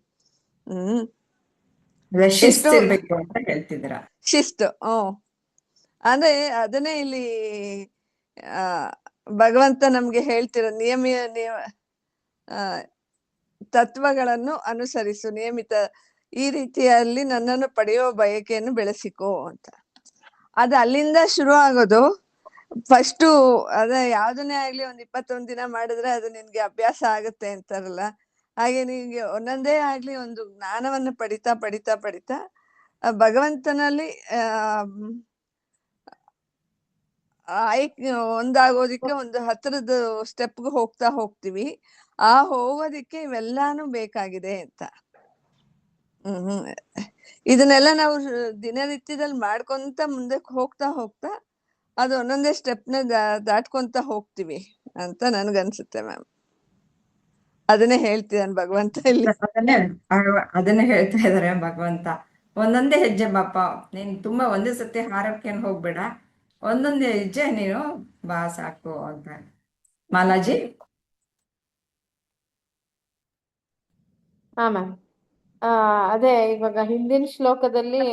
ಶಿಸ್ತಿರ್ಬೇಕು ಅಂತ ಹೇಳ್ತಿದ್ರ. ಶಿಸ್ತು. ಅಂದ್ರೆ ಅದನ್ನೇ ಇಲ್ಲಿ ಭಗವಂತ ನಮ್ಗೆ ಹೇಳ್ತಿರೋ ನಿಯಮ ತತ್ವಗಳನ್ನು ಅನುಸರಿಸು, ನಿಯಮಿತ ಈ ರೀತಿಯಲ್ಲಿ ನನ್ನನ್ನು ಪಡೆಯುವ ಬಯಕೆಯನ್ನು ಬೆಳೆಸಿಕೋ ಅಂತ. ಅದು ಅಲ್ಲಿಂದ ಶುರು ಆಗೋದು. ಫಸ್ಟು ಯಾವ್ದನ್ನೇ ಆಗ್ಲಿ 21 ದಿನ ಮಾಡಿದ್ರೆ ಅದು ನಿನ್ಗೆ ಅಭ್ಯಾಸ ಆಗುತ್ತೆ ಅಂತಾರಲ್ಲ, ಹಾಗೆ ನಿನ್ಗೆ ಒಂದೊಂದೇ ಆಗ್ಲಿ ಒಂದು ಜ್ಞಾನವನ್ನು ಪಡಿತಾ ಪಡಿತಾ ಪಡಿತಾ ಭಗವಂತನಲ್ಲಿ ಒಂದಾಗೋದಿಕ್ಕೆ ಒಂದು ಹತ್ತಿರದ ಸ್ಟೆಪ್ಗೆ ಹೋಗ್ತಾ ಹೋಗ್ತೀವಿ. ಆ ಹೋಗೋದಿಕ್ಕೆ ಇವೆಲ್ಲಾನು ಬೇಕಾಗಿದೆ ಅಂತ. ಇದನ್ನೆಲ್ಲ ನಾವು ದಿನನಿತ್ಯದಲ್ಲಿ ಮಾಡ್ಕೊಂತ ಮುಂದಕ್ಕೆ ಹೋಗ್ತಾ ಹೋಗ್ತಾ ಅದು ಒಂದೊಂದೇ ಸ್ಟೆಪ್ನ ದಾಟ್ಕೊಂತ ಹೋಗ್ತೀವಿ ಅಂತ ನನ್ಗನ್ಸುತ್ತೆ ಮ್ಯಾಮ್. ಅದನ್ನೇ ಹೇಳ್ತಿದ್ದಾನೆ ಭಗವಂತ ಇಲ್ಲಿ. ಅದನ್ನೇ ಹೇಳ್ತಾ ಇದಾರೆ ಭಗವಂತ. ಒಂದೊಂದೇ ಹೆಜ್ಜೆ ಬಾಪ, ನೀನ್ ತುಂಬಾ ಒಂದೇ ಸತಿ ಹಾರಕ್ಕೇನು ಹೋಗ್ಬೇಡ, ಒಂದೊಂದೇ ಹೆಜ್ಜೆ ನೀನು ಬಾ ಸಾಕು ಅಂತ. ಮಾಲಾಜಿ. ಮ್ಯಾಮ್. ಅದೇ ಇವಾಗ ಹಿಂದಿನ ಶ್ಲೋಕದಲ್ಲಿ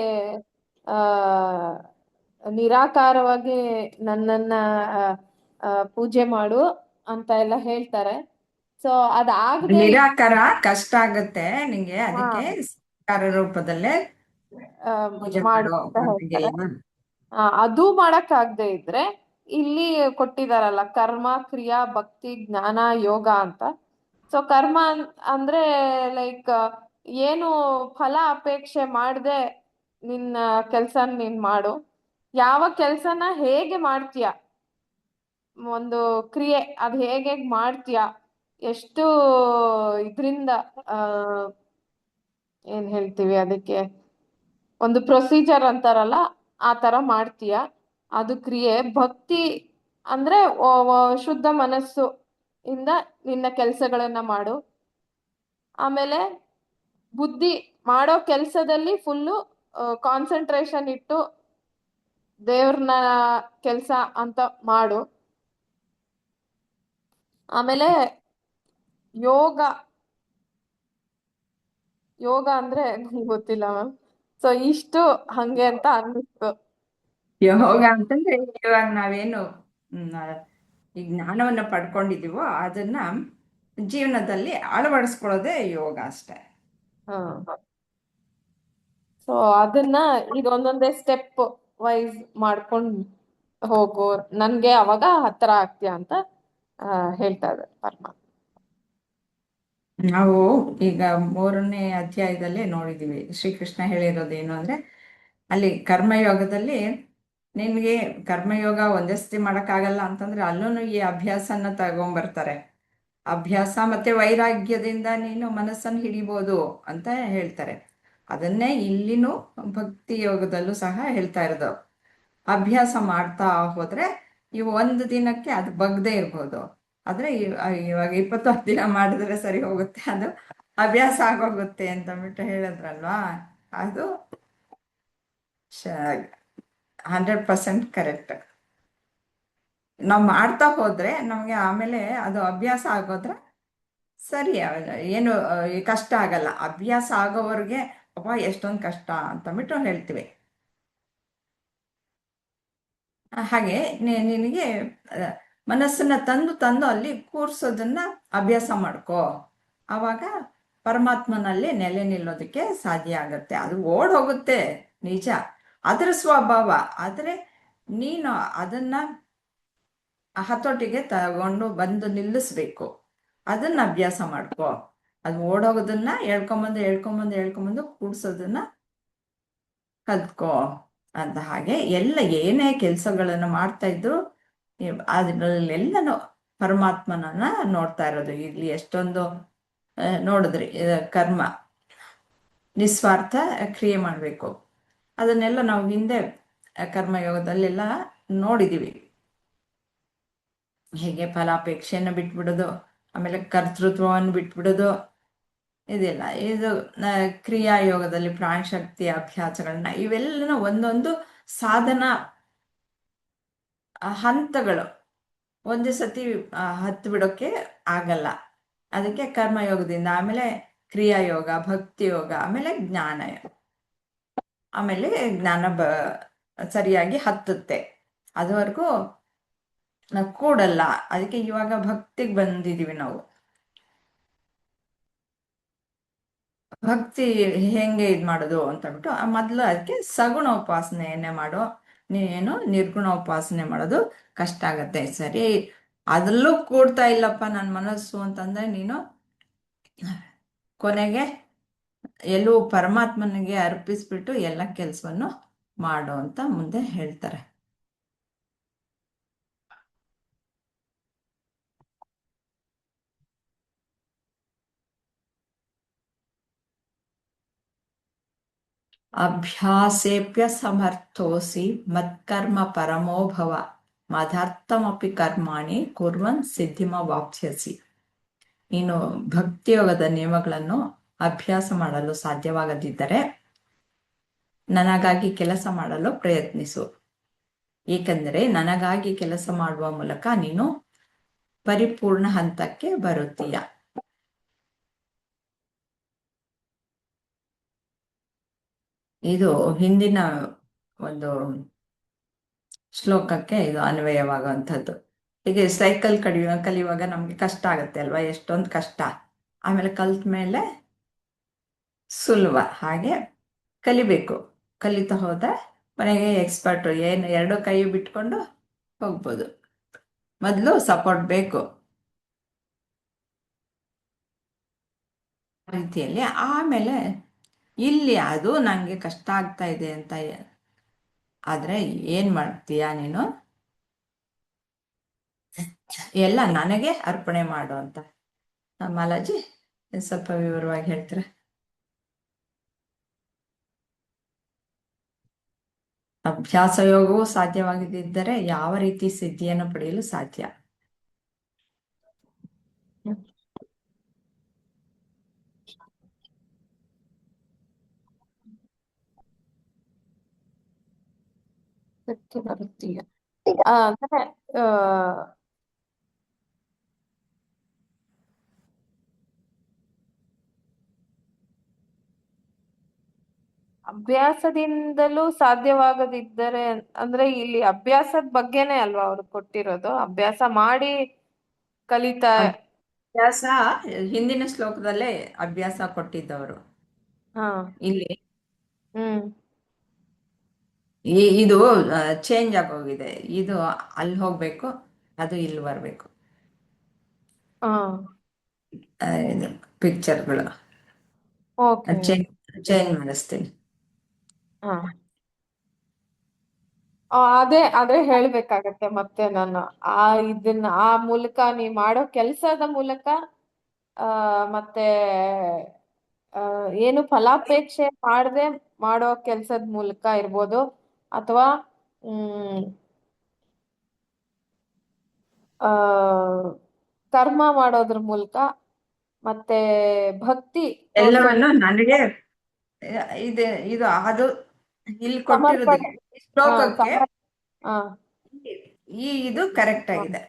ನಿರಾಕಾರವಾಗಿ ನನ್ನನ್ನ ಪೂಜೆ ಮಾಡು ಅಂತ ಎಲ್ಲ ಹೇಳ್ತಾರೆ. ಸೊ ಅದಾಗದೆ ನಿರಾಕಾರ ಕಷ್ಟ ಆಗುತ್ತೆ ನಿಂಗೆ, ಅದಕ್ಕೆ ಸಾಕಾರ ರೂಪದಲ್ಲೇ ಪೂಜೆ ಮಾಡು ಮಾಡೋ ಅಂತ ಹೇಳ್ತಾರೆ. ಹೊತ್ತಿಗೆಲ್ಲ. ಅದು ಮಾಡಕ್ಕಾಗದೆ ಇದ್ರೆ ಇಲ್ಲಿ ಕೊಟ್ಟಿದಾರಲ್ಲ ಕರ್ಮ, ಕ್ರಿಯಾ, ಭಕ್ತಿ, ಜ್ಞಾನ, ಯೋಗ ಅಂತ. ಸೊ ಕರ್ಮ ಅಂದ್ರೆ ಲೈಕ್ ಏನು ಫಲ ಅಪೇಕ್ಷೆ ಮಾಡದೆ ನಿನ್ನ ಕೆಲ್ಸ ನೀನ್ ಮಾಡು. ಯಾವ ಕೆಲ್ಸನ ಹೇಗೆ ಮಾಡ್ತೀಯ, ಒಂದು ಕ್ರಿಯೆ ಅದ್ ಹೇಗೆ ಮಾಡ್ತೀಯ, ಎಷ್ಟು ಇದ್ರಿಂದ ಆ ಏನ್ ಹೇಳ್ತೀವಿ ಅದಕ್ಕೆ, ಒಂದು ಪ್ರೊಸೀಜರ್ ಅಂತಾರಲ್ಲ ಆ ತರ ಮಾಡ್ತೀಯ, ಅದು ಕ್ರಿಯೆ. ಭಕ್ತಿ ಅಂದ್ರೆ ಶುದ್ಧ ಮನಸ್ಸು ಇಂದ ನಿನ್ನ ಕೆಲ್ಸಗಳನ್ನ ಮಾಡು. ಆಮೇಲೆ ಬುದ್ಧಿ ಮಾಡೋ ಕೆಲ್ಸದಲ್ಲಿ ಫುಲ್ಲು ಕಾನ್ಸಂಟ್ರೇಷನ್ ಇಟ್ಟು ದೇವ್ರನ್ನ ಕೆಲ್ಸ ಅಂತ ಮಾಡು. ಆಮೇಲೆ ಯೋಗ, ಯೋಗ ಅಂದ್ರೆ ನಂಗೆ ಗೊತ್ತಿಲ್ಲ ಮ್ಯಾಮ್. ಸೊ ಇಷ್ಟು ಹಂಗೆ ಅಂತ ಅನ್ನಿಸ್ತು. ಯೋಗ ಅಂತಂದ್ರೆ ಇವಾಗ ನಾವೇನು ಈ ಜ್ಞಾನವನ್ನ ಪಡ್ಕೊಂಡಿದೀವೋ ಅದನ್ನ ಜೀವನದಲ್ಲಿ ಅಳವಡಿಸ್ಕೊಳ್ಳೋದೇ ಯೋಗ ಅಷ್ಟೇ. ಸೊ ಅದನ್ನ ಈಗ ಒಂದೊಂದೇ ಸ್ಟೆಪ್ ವೈಸ್ ಮಾಡ್ಕೊಂಡ್ ಹೋಗು, ನನ್ಗೆ ಅವಾಗ ಹತ್ರ ಆಗ್ತೀಯ ಅಂತ ಹೇಳ್ತಾ ಇದ್ದಾರೆ ಪರಮಾತ್ಮ. ನಾವು ಈಗ 3ನೇ ಅಧ್ಯಾಯದಲ್ಲೇ ನೋಡಿದೀವಿ ಶ್ರೀಕೃಷ್ಣ ಹೇಳಿರೋದೇನು ಅಂದ್ರೆ, ಅಲ್ಲಿ ಕರ್ಮಯೋಗದಲ್ಲಿ ನಿನ್ಗೆ ಕರ್ಮಯೋಗ ಒಂದೇ ಸತಿ ಮಾಡೋಕ್ಕಾಗಲ್ಲ ಅಂತಂದ್ರೆ ಅಲ್ಲೂ ಈ ಅಭ್ಯಾಸನ ತಗೊಂಡ್ಬರ್ತಾರೆ. ಅಭ್ಯಾಸ ಮತ್ತೆ ವೈರಾಗ್ಯದಿಂದ ನೀನು ಮನಸ್ಸನ್ನು ಹಿಡಿಬೋದು ಅಂತ ಹೇಳ್ತಾರೆ. ಅದನ್ನೇ ಇಲ್ಲಿನೂ ಭಕ್ತಿ ಯೋಗದಲ್ಲೂ ಸಹ ಹೇಳ್ತಾ ಇರೋದು. ಅಭ್ಯಾಸ ಮಾಡ್ತಾ ಹೋದ್ರೆ ಇವು ಒಂದು ದಿನಕ್ಕೆ ಅದು ಬಗ್ದೇ ಇರ್ಬೋದು, ಆದ್ರೆ ಇವಾಗ 20 ದಿನ ಮಾಡಿದ್ರೆ ಸರಿ ಹೋಗುತ್ತೆ, ಅದು ಅಭ್ಯಾಸ ಆಗೋಗುತ್ತೆ ಅಂತ ಬಿಟ್ಟು ಹೇಳಿದ್ರಲ್ವಾ, ಅದು 100% ಕರೆಕ್ಟ್. ನಾವು ಮಾಡ್ತಾ ಹೋದ್ರೆ ನಮ್ಗೆ ಆಮೇಲೆ ಅದು ಅಭ್ಯಾಸ ಆಗೋದ್ರೆ ಸರಿ, ಏನು ಕಷ್ಟ ಆಗಲ್ಲ. ಅಭ್ಯಾಸ ಆಗೋವರೆಗೆ ಅಪ್ಪ ಎಷ್ಟೊಂದು ಕಷ್ಟ ಅಂತಂದ್ಬಿಟ್ಟು ಹೇಳ್ತೀವಿ. ಹಾಗೆ ನಿನಗೆ ಮನಸ್ಸನ್ನ ತಂದು ತಂದು ಅಲ್ಲಿ ಕೂರ್ಸೋದನ್ನ ಅಭ್ಯಾಸ ಮಾಡ್ಕೋ, ಆವಾಗ ಪರಮಾತ್ಮನಲ್ಲಿ ನೆಲೆ ನಿಲ್ಲೋದಕ್ಕೆ ಸಾಧ್ಯ ಆಗತ್ತೆ. ಅದು ಓಡ್ ಹೋಗುತ್ತೆ ನಿಜ, ಅದರ ಸ್ವಭಾವ. ಆದರೆ ನೀನು ಅದನ್ನ ಹತೋಟಿಗೆ ತಗೊಂಡು ಬಂದು ನಿಲ್ಲಿಸ್ಬೇಕು, ಅದನ್ನ ಅಭ್ಯಾಸ ಮಾಡ್ಕೋ. ಅದು ಓಡೋಗೋದನ್ನ ಹೇಳ್ಕೊಂಬಂದು ಕೂಡ್ಸೋದನ್ನ ಕಲ್ತ್ಕೋ ಅಂತ. ಹಾಗೆ ಎಲ್ಲ ಏನೇ ಕೆಲಸಗಳನ್ನು ಮಾಡ್ತಾ ಇದ್ರು ಅದ್ರಲ್ಲೆಲ್ಲನೂ ಪರಮಾತ್ಮನನ್ನ ನೋಡ್ತಾ ಇರೋದು. ಇಲ್ಲಿ ಎಷ್ಟೊಂದು ನೋಡಿದ್ರಿ, ಕರ್ಮ ನಿಸ್ವಾರ್ಥ ಕ್ರಿಯೆ ಮಾಡಬೇಕು, ಅದನ್ನೆಲ್ಲ ನಾವು ಹಿಂದೆ ಕರ್ಮಯೋಗದಲ್ಲೆಲ್ಲ ನೋಡಿದೀವಿ. ಹೇಗೆ ಫಲಾಪೇಕ್ಷೆಯನ್ನು ಬಿಟ್ಬಿಡೋದು, ಆಮೇಲೆ ಕರ್ತೃತ್ವವನ್ನು ಬಿಟ್ಬಿಡೋದು, ಇದೆಲ್ಲ. ಇದು ಕ್ರಿಯಾಯೋಗದಲ್ಲಿ ಪ್ರಾಣಶಕ್ತಿ ಅಭ್ಯಾಸಗಳನ್ನ, ಇವೆಲ್ಲನೂ ಒಂದೊಂದು ಸಾಧನ ಹಂತಗಳು. ಒಂದೇ ಸತಿ ಹತ್ತು ಬಿಡೋಕ್ಕೆ ಆಗಲ್ಲ. ಅದಕ್ಕೆ ಕರ್ಮಯೋಗದಿಂದ ಆಮೇಲೆ ಕ್ರಿಯಾಯೋಗ, ಭಕ್ತಿ ಯೋಗ, ಆಮೇಲೆ ಜ್ಞಾನ, ಆಮೇಲೆ ಜ್ಞಾನ ಸರಿಯಾಗಿ ಹತ್ತುತ್ತೆ. ಅದುವರೆಗೂ ನಾವು ಕೂಡಲ್ಲ. ಅದಕ್ಕೆ ಇವಾಗ ಭಕ್ತಿಗೆ ಬಂದಿದೀವಿ ನಾವು. ಭಕ್ತಿ ಹೆಂಗೆ ಇದು ಮಾಡೋದು ಅಂತ ಅಂದ್ಬಿಟ್ಟು ಮೊದಲು ಅದಕ್ಕೆ ಸಗುಣ ಉಪಾಸನೆಯನ್ನೇ ಮಾಡೋ. ನೀನು ನಿರ್ಗುಣ ಉಪಾಸನೆ ಮಾಡೋದು ಕಷ್ಟ ಆಗತ್ತೆ. ಸರಿ, ಅದರಲ್ಲೂ ಕೂಡ್ತಾ ಇಲ್ಲಪ್ಪ ನನ್ನ ಮನಸ್ಸು ಅಂತಂದ್ರೆ ನೀನು ಕೊನೆಗೆ ಎಲ್ಲೂ ಪರಮಾತ್ಮನಿಗೆ ಅರ್ಪಿಸ್ಬಿಟ್ಟು ಎಲ್ಲ ಕೆಲಸವನ್ನು ಮಾಡು ಅಂತ ಮುಂದೆ ಹೇಳ್ತಾರೆ. ಅಭ್ಯಾಸೇಪ್ಯ ಸಮರ್ಥೋಸಿ ಮತ್ಕರ್ಮ ಪರಮೋ ಭವ ಮದರ್ಥಮಪಿ ಕರ್ಮಾಣಿ ಕುರ್ವನ್ ಸಿದ್ಧಿಮವಾಪ್ಸ್ಯಸಿ. ನೀನು ಭಕ್ತಿಯೋಗದ ನಿಯಮಗಳನ್ನು ಅಭ್ಯಾಸ ಮಾಡಲು ಸಾಧ್ಯವಾಗದಿದ್ದರೆ ನನಗಾಗಿ ಕೆಲಸ ಮಾಡಲು ಪ್ರಯತ್ನಿಸು, ಏಕೆಂದರೆ ನನಗಾಗಿ ಕೆಲಸ ಮಾಡುವ ಮೂಲಕ ನೀನು ಪರಿಪೂರ್ಣ ಹಂತಕ್ಕೆ ಬರುತ್ತೀಯ. ಇದು ಹಿಂದಿನ ಒಂದು ಶ್ಲೋಕಕ್ಕೆ ಇದು ಅನ್ವಯವಾಗುವಂಥದ್ದು. ಹೀಗೆ ಸೈಕಲ್ ಕಲಿಯುವಾಗ ನಮ್ಗೆ ಕಷ್ಟ ಆಗುತ್ತೆ ಅಲ್ವಾ, ಎಷ್ಟೊಂದು ಕಷ್ಟ. ಆಮೇಲೆ ಕಲ್ತ ಮೇಲೆ ಸುಲಭ. ಹಾಗೆ ಕಲಿಬೇಕು. ಕಲಿತಾ ಹೋದ್ರೆ ಮನೆಗೆ ಎಕ್ಸ್ಪರ್ಟು, ಏನು ಎರಡು ಕೈ ಬಿಟ್ಕೊಂಡು ಹೋಗ್ಬೋದು. ಮೊದಲು ಸಪೋರ್ಟ್ ಬೇಕು ಆ ರೀತಿಯಲ್ಲಿ. ಆಮೇಲೆ ಇಲ್ಲಿ ಅದು ನನಗೆ ಕಷ್ಟ ಆಗ್ತಾ ಇದೆ ಅಂತ ಆದರೆ ಏನು ಮಾಡ್ತೀಯಾ ನೀನು, ಎಲ್ಲ ನನಗೆ ಅರ್ಪಣೆ ಮಾಡು ಅಂತ. ಮಾಲಾಜಿ ಸ್ವಲ್ಪ ವಿವರವಾಗಿ ಹೇಳ್ತೀರಾ? ಅಭ್ಯಾಸ ಯೋಗವು ಸಾಧ್ಯವಾಗದಿದ್ದರೆ ಯಾವ ರೀತಿ ಸಿದ್ಧಿಯನ್ನು ಪಡೆಯಲು ಸಾಧ್ಯ? ಶಕ್ತಿ ಬರುತ್ತೀಯ ಅಂದ್ರೆ ಆ, ಅಭ್ಯಾಸದಿಂದಲೂ ಸಾಧ್ಯವಾಗದಿದ್ದರೆ ಅಂದ್ರೆ ಇಲ್ಲಿ ಅಭ್ಯಾಸದ ಬಗ್ಗೆನೇ ಅಲ್ವಾ ಅವ್ರು ಕೊಟ್ಟಿರೋದು, ಅಭ್ಯಾಸ ಮಾಡಿ ಕಲಿತಾ. ಅಭ್ಯಾಸ ಹಿಂದಿನ ಶ್ಲೋಕದಲ್ಲೇ ಅಭ್ಯಾಸ ಕೊಟ್ಟಿದ್ದವರು. ಹಾ. ಇಲ್ಲಿ ಹ್ಮ್. ಇದು ಚೇಂಜ್ ಆಗೋಗಿದೆ. ಇದು ಅಲ್ಲಿ ಹೋಗ್ಬೇಕು, ಅದು ಇಲ್ಲಿ ಬರಬೇಕು. ಹಾ. ಇದು ಪಿಕ್ಚರ್ಗಳು ಓಕೆ. ಚೇಂಜ್ ಚೇಂಜ್ ಮಾಡಿಸ್ತೀನಿ. ಹಾ. ಅದೇ ಹೇಳ್ಬೇಕಾಗತ್ತೆ ಮತ್ತೆ ನಾನು ಇದನ್ನ ಆ ಮೂಲಕ ನೀ ಮಾಡೋ ಕೆಲ್ಸದ ಮೂಲಕ ಆ ಮತ್ತೆ ಆ ಏನು ಫಲಾಪೇಕ್ಷೆ ಮಾಡದೆ ಮಾಡೋ ಕೆಲ್ಸದ ಮೂಲಕ ಇರ್ಬೋದು, ಅಥವಾ ಆ ಕರ್ಮ ಮಾಡೋದ್ರ ಮೂಲಕ, ಮತ್ತೆ ಭಕ್ತಿ ತೋರ್ಸೋ ಎಲ್ಲವನ್ನು ನನಗೆ ಇದು ಇದು ಅದು ಇಲ್ಲಿ ಕೊಟ್ಟಿರೋದು ಸಮರ್ಪಣೆ. ಈ ಶ್ಲೋಕಕ್ಕೆ ಹಾ. ಇದು ಕರೆಕ್ಟ್ ಆಗಿದೆ.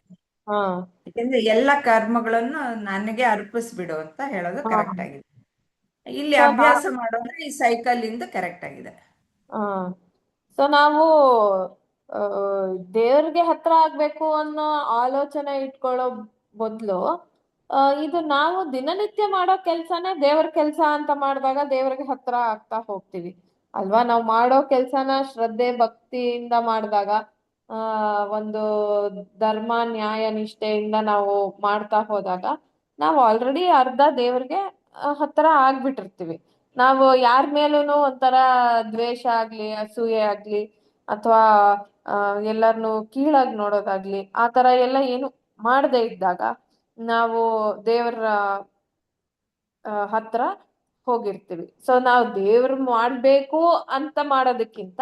ಹಾ. ಯಾಕೆಂದ್ರೆ ಎಲ್ಲ ಕರ್ಮಗಳನ್ನು ನನಗೆ ಅರ್ಪಿಸ್ಬಿಡು ಅಂತ ಹೇಳೋದು ಹಾ. ಕರೆಕ್ಟ್ ಆಗಿದೆ. ಇಲ್ಲಿ ಸೊ ಅಭ್ಯಾಸ ಮಾಡೋದ್ರೆ ಈ ಸೈಕಲ್ ಇಂದ ಕರೆಕ್ಟ್ ಆಗಿದೆ. ಹಾ. ಸೊ ನಾವು ಆ, ದೇವ್ರಿಗೆ ಹತ್ರ ಆಗ್ಬೇಕು ಅನ್ನೋ ಆಲೋಚನೆ ಇಟ್ಕೊಳ್ಳೋ ಬದಲು ಇದು ನಾವು ದಿನನಿತ್ಯ ಮಾಡೋ ಕೆಲ್ಸನೇ ದೇವ್ರ ಕೆಲ್ಸ ಅಂತ ಮಾಡಿದಾಗ ದೇವ್ರಿಗೆ ಹತ್ರ ಆಗ್ತಾ ಹೋಗ್ತೀವಿ ಅಲ್ವಾ. ನಾವು ಮಾಡೋ ಕೆಲ್ಸನ ಶ್ರದ್ಧೆ ಭಕ್ತಿಯಿಂದ ಮಾಡಿದಾಗ ಒಂದು ಧರ್ಮ ನ್ಯಾಯ ನಿಷ್ಠೆಯಿಂದ ನಾವು ಮಾಡ್ತಾ ಹೋದಾಗ ನಾವು ಆಲ್ರೆಡಿ ಅರ್ಧ ದೇವ್ರಿಗೆ ಹತ್ರ ಆಗ್ಬಿಟ್ಟಿರ್ತೀವಿ. ನಾವು ಯಾರ ಮೇಲೂನು ಒಂಥರ ದ್ವೇಷ ಆಗ್ಲಿ ಅಸೂಯೆ ಆಗ್ಲಿ ಅಥವಾ ಎಲ್ಲರನ್ನು ಕೀಳಾಗಿ ನೋಡೋದಾಗ್ಲಿ ಆ ತರ ಎಲ್ಲ ಏನು ಮಾಡದೇ ಇದ್ದಾಗ ನಾವು ದೇವರ ಹತ್ರ ಹೋಗಿರ್ತೀವಿ. ಸೊ ನಾವು ದೇವ್ರ ಮಾಡ್ಬೇಕು ಅಂತ ಮಾಡೋದಕ್ಕಿಂತ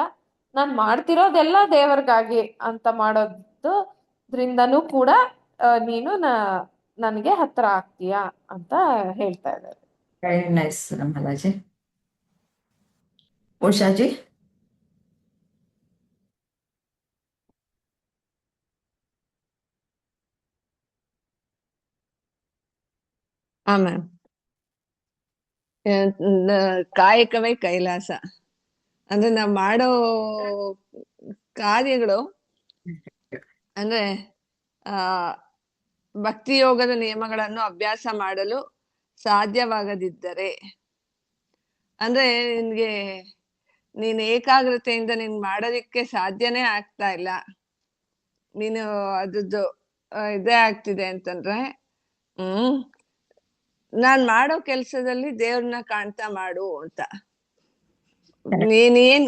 ನಾನ್ ಮಾಡ್ತಿರೋದೆಲ್ಲ ದೇವ್ರಿಗಾಗಿ ಅಂತ ಮಾಡೋದ್ರಿಂದನೂ ಕೂಡ ನೀನು ನನಗೆ ಹತ್ರ ಆಗ್ತೀಯಾ ಅಂತ ಹೇಳ್ತಾ ಇದ್ದಾರೆ. ವೆರಿ ನೈಸ್ ಮಾಲಾಜಿ. ಉಷಾಜಿ? ಹಾ ಮ್ಯಾಮ್. ಕಾಯಕವೇ ಕೈಲಾಸ ಅಂದ್ರೆ ನಾವ್ ಮಾಡೋ ಕಾರ್ಯಗಳು ಅಂದ್ರೆ ಆ ಭಕ್ತಿ ಯೋಗದ ನಿಯಮಗಳನ್ನು ಅಭ್ಯಾಸ ಮಾಡಲು ಸಾಧ್ಯವಾಗದಿದ್ದರೆ ಅಂದ್ರೆ ನಿನ್ಗೆ ನೀನ್ ಏಕಾಗ್ರತೆಯಿಂದ ನೀನ್ ಮಾಡೋದಿಕ್ಕೆ ಸಾಧ್ಯನೇ ಆಗ್ತಾ ಇಲ್ಲ, ನೀನು ಅದ್ರದ್ದು ಇದೇ ಆಗ್ತಿದೆ ಅಂತಂದ್ರೆ ನಾನ್ ಮಾಡೋ ಕೆಲ್ಸದಲ್ಲಿ ದೇವ್ರನ್ನ ಕಾಣ್ತಾ ಮಾಡು ಅಂತ. ನೀನೇನ್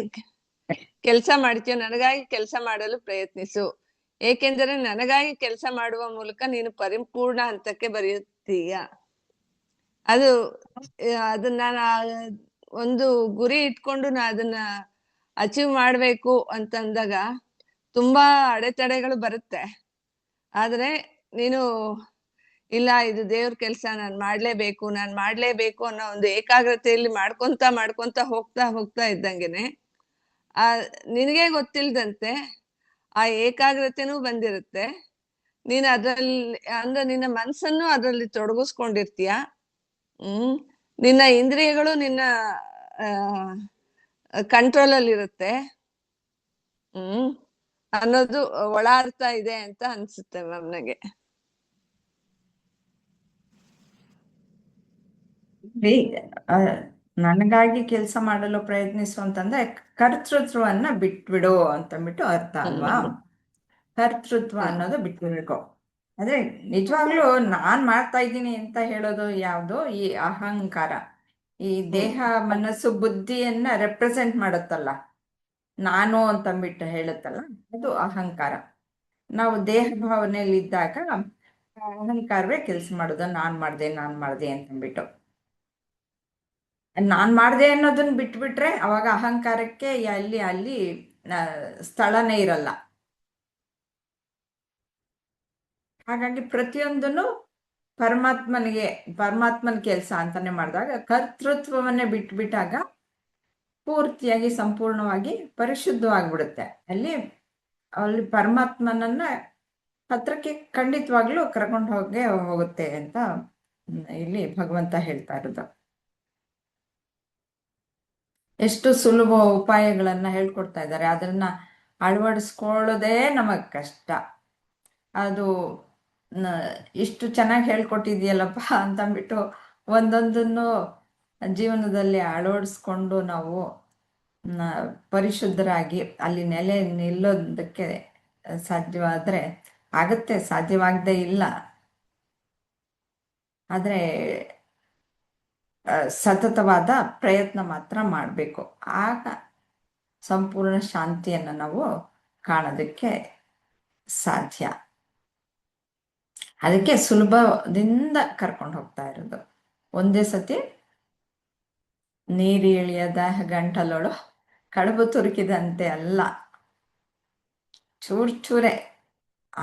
ಕೆಲ್ಸ ಮಾಡ್ತೀಯೋ ನನಗಾಗಿ ಕೆಲಸ ಮಾಡಲು ಪ್ರಯತ್ನಿಸು, ಏಕೆಂದರೆ ನನಗಾಗಿ ಕೆಲಸ ಮಾಡುವ ಮೂಲಕ ನೀನು ಪರಿಪೂರ್ಣ ಹಂತಕ್ಕೆ ಬರೆಯುತ್ತೀಯ. ಅದನ್ನ ಒಂದು ಗುರಿ ಇಟ್ಕೊಂಡು ನಾ ಅದನ್ನ ಅಚೀವ್ ಮಾಡ್ಬೇಕು ಅಂತಂದಾಗ ತುಂಬಾ ಅಡೆತಡೆಗಳು ಬರುತ್ತೆ. ಆದ್ರೆ ನೀನು ಇಲ್ಲ ಇದು ದೇವ್ರ ಕೆಲ್ಸ ನಾನ್ ಮಾಡ್ಲೇಬೇಕು ಅನ್ನೋ ಒಂದು ಏಕಾಗ್ರತೆಯಲ್ಲಿ ಮಾಡ್ಕೊಂತ ಹೋಗ್ತಾ ಇದ್ದಂಗೆನೆ ನಿನಗೆ ಗೊತ್ತಿಲ್ದಂತೆ ಆ ಏಕಾಗ್ರತೆನೂ ಬಂದಿರುತ್ತೆ. ನೀನ್ ಅದ್ರಲ್ಲಿ ಅಂದ್ರೆ ನಿನ್ನ ಮನ್ಸನ್ನು ಅದ್ರಲ್ಲಿ ತೊಡಗಿಸ್ಕೊಂಡಿರ್ತೀಯ. ನಿನ್ನ ಇಂದ್ರಿಯಗಳು ನಿನ್ನ ಕಂಟ್ರೋಲ್ ಅಲ್ಲಿ ಇರುತ್ತೆ ಅನ್ನೋದು ಒಳ ಅರ್ಥ ಇದೆ ಅಂತ ಅನ್ಸುತ್ತೆ ಮ್ಯಾಮ್ ನನಗೆ. ನನಗಾಗಿ ಕೆಲಸ ಮಾಡಲು ಪ್ರಯತ್ನಿಸು ಅಂತಂದ್ರೆ ಕರ್ತೃತ್ವವನ್ನ ಬಿಟ್ಬಿಡು ಅಂತಂದ್ಬಿಟ್ಟು ಅರ್ಥ ಅಲ್ವಾ. ಕರ್ತೃತ್ವ ಅನ್ನೋದು ಬಿಟ್ಬಿಡ್ಬೇಕು. ಆದ್ರೆ ನಿಜವಾಗ್ಲೂ ನಾನ್ ಮಾಡ್ತಾ ಇದ್ದೀನಿ ಅಂತ ಹೇಳೋದು ಯಾವುದು, ಈ ಅಹಂಕಾರ, ಈ ದೇಹ ಮನಸ್ಸು ಬುದ್ಧಿಯನ್ನ ರೆಪ್ರೆಸೆಂಟ್ ಮಾಡುತ್ತಲ್ಲ, ನಾನು ಅಂತಂದ್ಬಿಟ್ಟು ಹೇಳುತ್ತಲ್ಲ, ಅದು ಅಹಂಕಾರ. ನಾವು ದೇಹ ಭಾವನೆಯಲ್ಲಿ ಇದ್ದಾಗ ಅಹಂಕಾರವೇ ಕೆಲಸ ಮಾಡೋದು, ನಾನ್ ಮಾಡ್ದೆ ಅಂತಂದ್ಬಿಟ್ಟು. ನಾನ್ ಮಾಡ್ದೆ ಅನ್ನೋದನ್ನ ಬಿಟ್ಬಿಟ್ರೆ ಅವಾಗ ಅಹಂಕಾರಕ್ಕೆ ಅಲ್ಲಿ ಸ್ಥಳನೇ ಇರಲ್ಲ. ಹಾಗಾಗಿ ಪ್ರತಿಯೊಂದನ್ನು ಪರಮಾತ್ಮನ ಕೆಲಸ ಅಂತಾನೆ ಮಾಡಿದಾಗ, ಕರ್ತೃತ್ವವನ್ನೇ ಬಿಟ್ಬಿಟ್ಟಾಗ ಪೂರ್ತಿಯಾಗಿ ಸಂಪೂರ್ಣವಾಗಿ ಪರಿಶುದ್ಧವಾಗ್ಬಿಡುತ್ತೆ. ಅಲ್ಲಿ ಪರಮಾತ್ಮನನ್ನ ಹತ್ರಕ್ಕೆ ಖಂಡಿತವಾಗ್ಲೂ ಕರ್ಕೊಂಡು ಹೋಗುತ್ತೆ ಅಂತ ಇಲ್ಲಿ ಭಗವಂತ ಹೇಳ್ತಾ ಇರೋದು. ಎಷ್ಟು ಸುಲಭ ಉಪಾಯಗಳನ್ನ ಹೇಳ್ಕೊಡ್ತಾ ಇದ್ದಾರೆ. ಅದನ್ನ ಅಳವಡಿಸ್ಕೊಳ್ಳೋದೇ ನಮಗ್ ಕಷ್ಟ. ಅದು ಇಷ್ಟು ಚೆನ್ನಾಗಿ ಹೇಳ್ಕೊಟ್ಟಿದ್ಯಲ್ಲಪ್ಪ ಅಂತಂದ್ಬಿಟ್ಟು ಒಂದೊಂದನ್ನು ಜೀವನದಲ್ಲಿ ಅಳವಡಿಸ್ಕೊಂಡು ನಾವು ಪರಿಶುದ್ಧರಾಗಿ ಅಲ್ಲಿ ನೆಲೆ ನಿಲ್ಲೋದಕ್ಕೆ ಸಾಧ್ಯವಾದ್ರೆ ಆಗತ್ತೆ, ಸಾಧ್ಯವಾಗದೇ ಇಲ್ಲ. ಆದ್ರೆ ಸತತವಾದ ಪ್ರಯತ್ನ ಮಾತ್ರ ಮಾಡಬೇಕು. ಆಗ ಸಂಪೂರ್ಣ ಶಾಂತಿಯನ್ನು ನಾವು ಕಾಣೋದಕ್ಕೆ ಸಾಧ್ಯ. ಅದಕ್ಕೆ ಸುಲಭದಿಂದ ಕರ್ಕೊಂಡು ಹೋಗ್ತಾ ಇರೋದು. ಒಂದೇ ಸತಿ ನೀರು ಇಳಿಯದ ಗಂಟಲೋಳು ಕಡುಬು ತುರುಕಿದಂತೆ ಅಲ್ಲ, ಚೂರೇ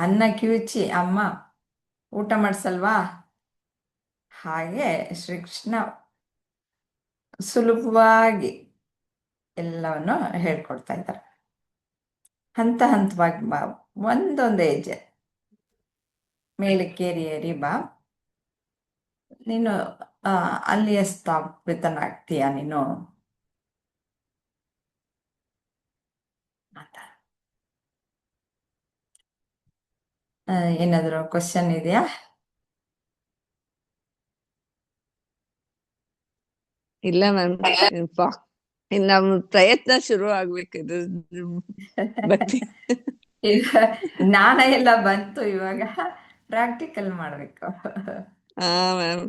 ಅನ್ನ ಕಿವುಚಿ ಅಮ್ಮ ಊಟ ಮಾಡಿಸಲ್ವಾ, ಹಾಗೆ ಶ್ರೀಕೃಷ್ಣ ಸುಲಭವಾಗಿ ಎಲ್ಲವನ್ನು ಹೇಳ್ಕೊಡ್ತಾ ಇದ್ದಾರೆ. ಹಂತ ಹಂತವಾಗಿ ಬಾ, ಒಂದೊಂದು ಹೆಜ್ಜೆ ಮೇಲಕ್ಕೇರಿ ಬಾ, ನೀನು ಅಲ್ಲಿಯೇ ಸ್ಥಾಪಿತನಾಗ್ತೀಯ ನೀನು ಅಂತ. ಏನಾದರೂ ಕ್ವಶನ್ ಇದೆಯಾ? ಇಲ್ಲ ಮ್ಯಾಮ್, ನಮ್ಮ ಪ್ರಯತ್ನ ಶುರು ಆಗ್ಬೇಕಿದು ಭಕ್ತಿ. ಈಗ ಜ್ಞಾನ ಎಲ್ಲ ಬಂತು, ಇವಾಗ ಪ್ರಾಕ್ಟಿಕಲ್ ಮಾಡ್ಬೇಕು. ಹಾ ಮ್ಯಾಮ್.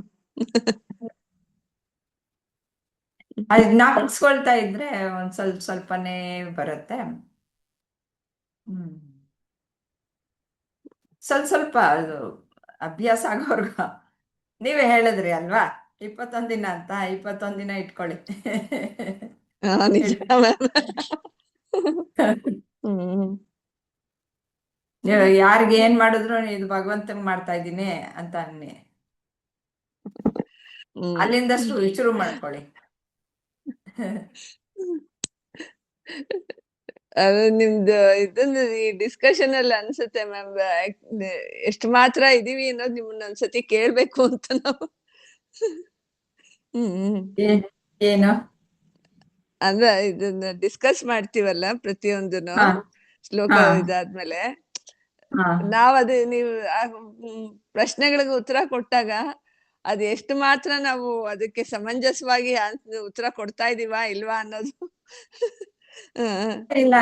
ಅದು ಜ್ಞಾಪಿಸ್ಕೊಳ್ತಾ ಇದ್ರೆ ಒಂದ್ ಸ್ವಲ್ಪನೇ ಬರುತ್ತೆ. ಸ್ವಲ್ಪ ಅದು ಅಭ್ಯಾಸ ಆಗೋರ್ಗು. ನೀವೇ ಹೇಳಿದ್ರಿ ಅಲ್ವಾ 21 ದಿನ ಅಂತ, 21 ದಿನ ಇಟ್ಕೊಳ್ಳಿ. ನಿಜ ಮ್ಯಾಮ್. ನೀವು ಯಾರಿಗೆ ಏನ್ ಮಾಡಿದ್ರು ಇದು ಭಗವಂತಂಗ್ ಮಾಡ್ತಾ ಇದ್ದೀನಿ ಅಂತ ಅನ್ನಿ, ಅಲ್ಲಿಂದ ಶುರು ಮಾಡ್ಕೊಳ್ಳಿ. ಅದು ನಿಮ್ದು ಇದೊಂದು ಈ ಡಿಸ್ಕಷನ್ ಅಲ್ಲಿ ಅನ್ಸುತ್ತೆ ಮ್ಯಾಮ್, ಎಷ್ಟು ಮಾತ್ರ ಇದೀವಿ ಅನ್ನೋದು ನಿಮ್ಮನ್ನ ಒಂದ್ಸತಿ ಕೇಳ್ಬೇಕು ಅಂತ ನಾವು. ಏನು ಅಂದ್ರೆ ಇದನ್ನ ಡಿಸ್ಕಸ್ ಮಾಡ್ತೀವಲ್ಲ ಪ್ರತಿಯೊಂದನ್ನು ಶ್ಲೋಕ ಇದಾದ್ಮೇಲೆ, ನಾವದು ನೀವು ಪ್ರಶ್ನೆಗಳಿಗೆ ಉತ್ತರ ಕೊಟ್ಟಾಗ ಅದು ಎಷ್ಟು ಮಾತ್ರ ನಾವು ಅದಕ್ಕೆ ಸಮಂಜಸವಾಗಿ ಉತ್ತರ ಕೊಡ್ತಾ ಇದೀವಾ ಇಲ್ವಾ ಅನ್ನೋದು. ಇಲ್ಲ,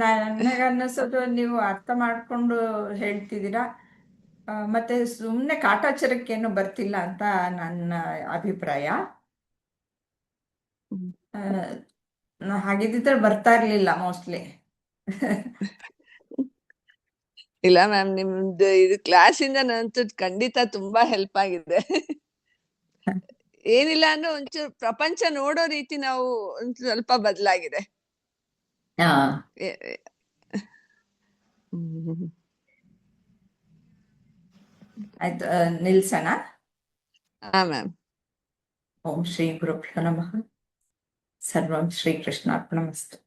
ನನಗನ್ನಿಸೋದು ನೀವು ಅರ್ಥ ಮಾಡ್ಕೊಂಡು ಹೇಳ್ತಿದ್ದೀರಾ, ಮತ್ತೆ ಸುಮ್ಮನೆ ಕಾಟಾಚಾರಕ್ಕೇನು ಬರ್ತಿಲ್ಲ ಅಂತ ನನ್ನ ಅಭಿಪ್ರಾಯ. ಹಾಗಿದ್ದಿದ್ರೆ ಬರ್ತಾ ಇರ್ಲಿಲ್ಲ ಮೋಸ್ಟ್ಲಿ. ಇಲ್ಲ ಮ್ಯಾಮ್, ನಿಮ್ದು ಇದು ಕ್ಲಾಸಿಂದ ನಂತೂ ಖಂಡಿತ ತುಂಬಾ ಹೆಲ್ಪ್ ಆಗಿದೆ. ಏನಿಲ್ಲ ಅಂದ್ರೆ ಒಂಚೂರು ಪ್ರಪಂಚ ನೋಡೋ ರೀತಿ ನಾವು ಒಂದ್ ಸ್ವಲ್ಪ ಬದಲಾಗಿದೆ. ಆಯ್ತು, ನಿಲ್ಸೋಣ. ಹಾ ಮ್ಯಾಮ್. ಓಂ ಶ್ರೀ ಗುರುಭ್ಯೋ ನಮಃ. ಸರ್ವಂ ಶ್ರೀಕೃಷ್ಣಾರ್ಪಣಮಸ್ತು.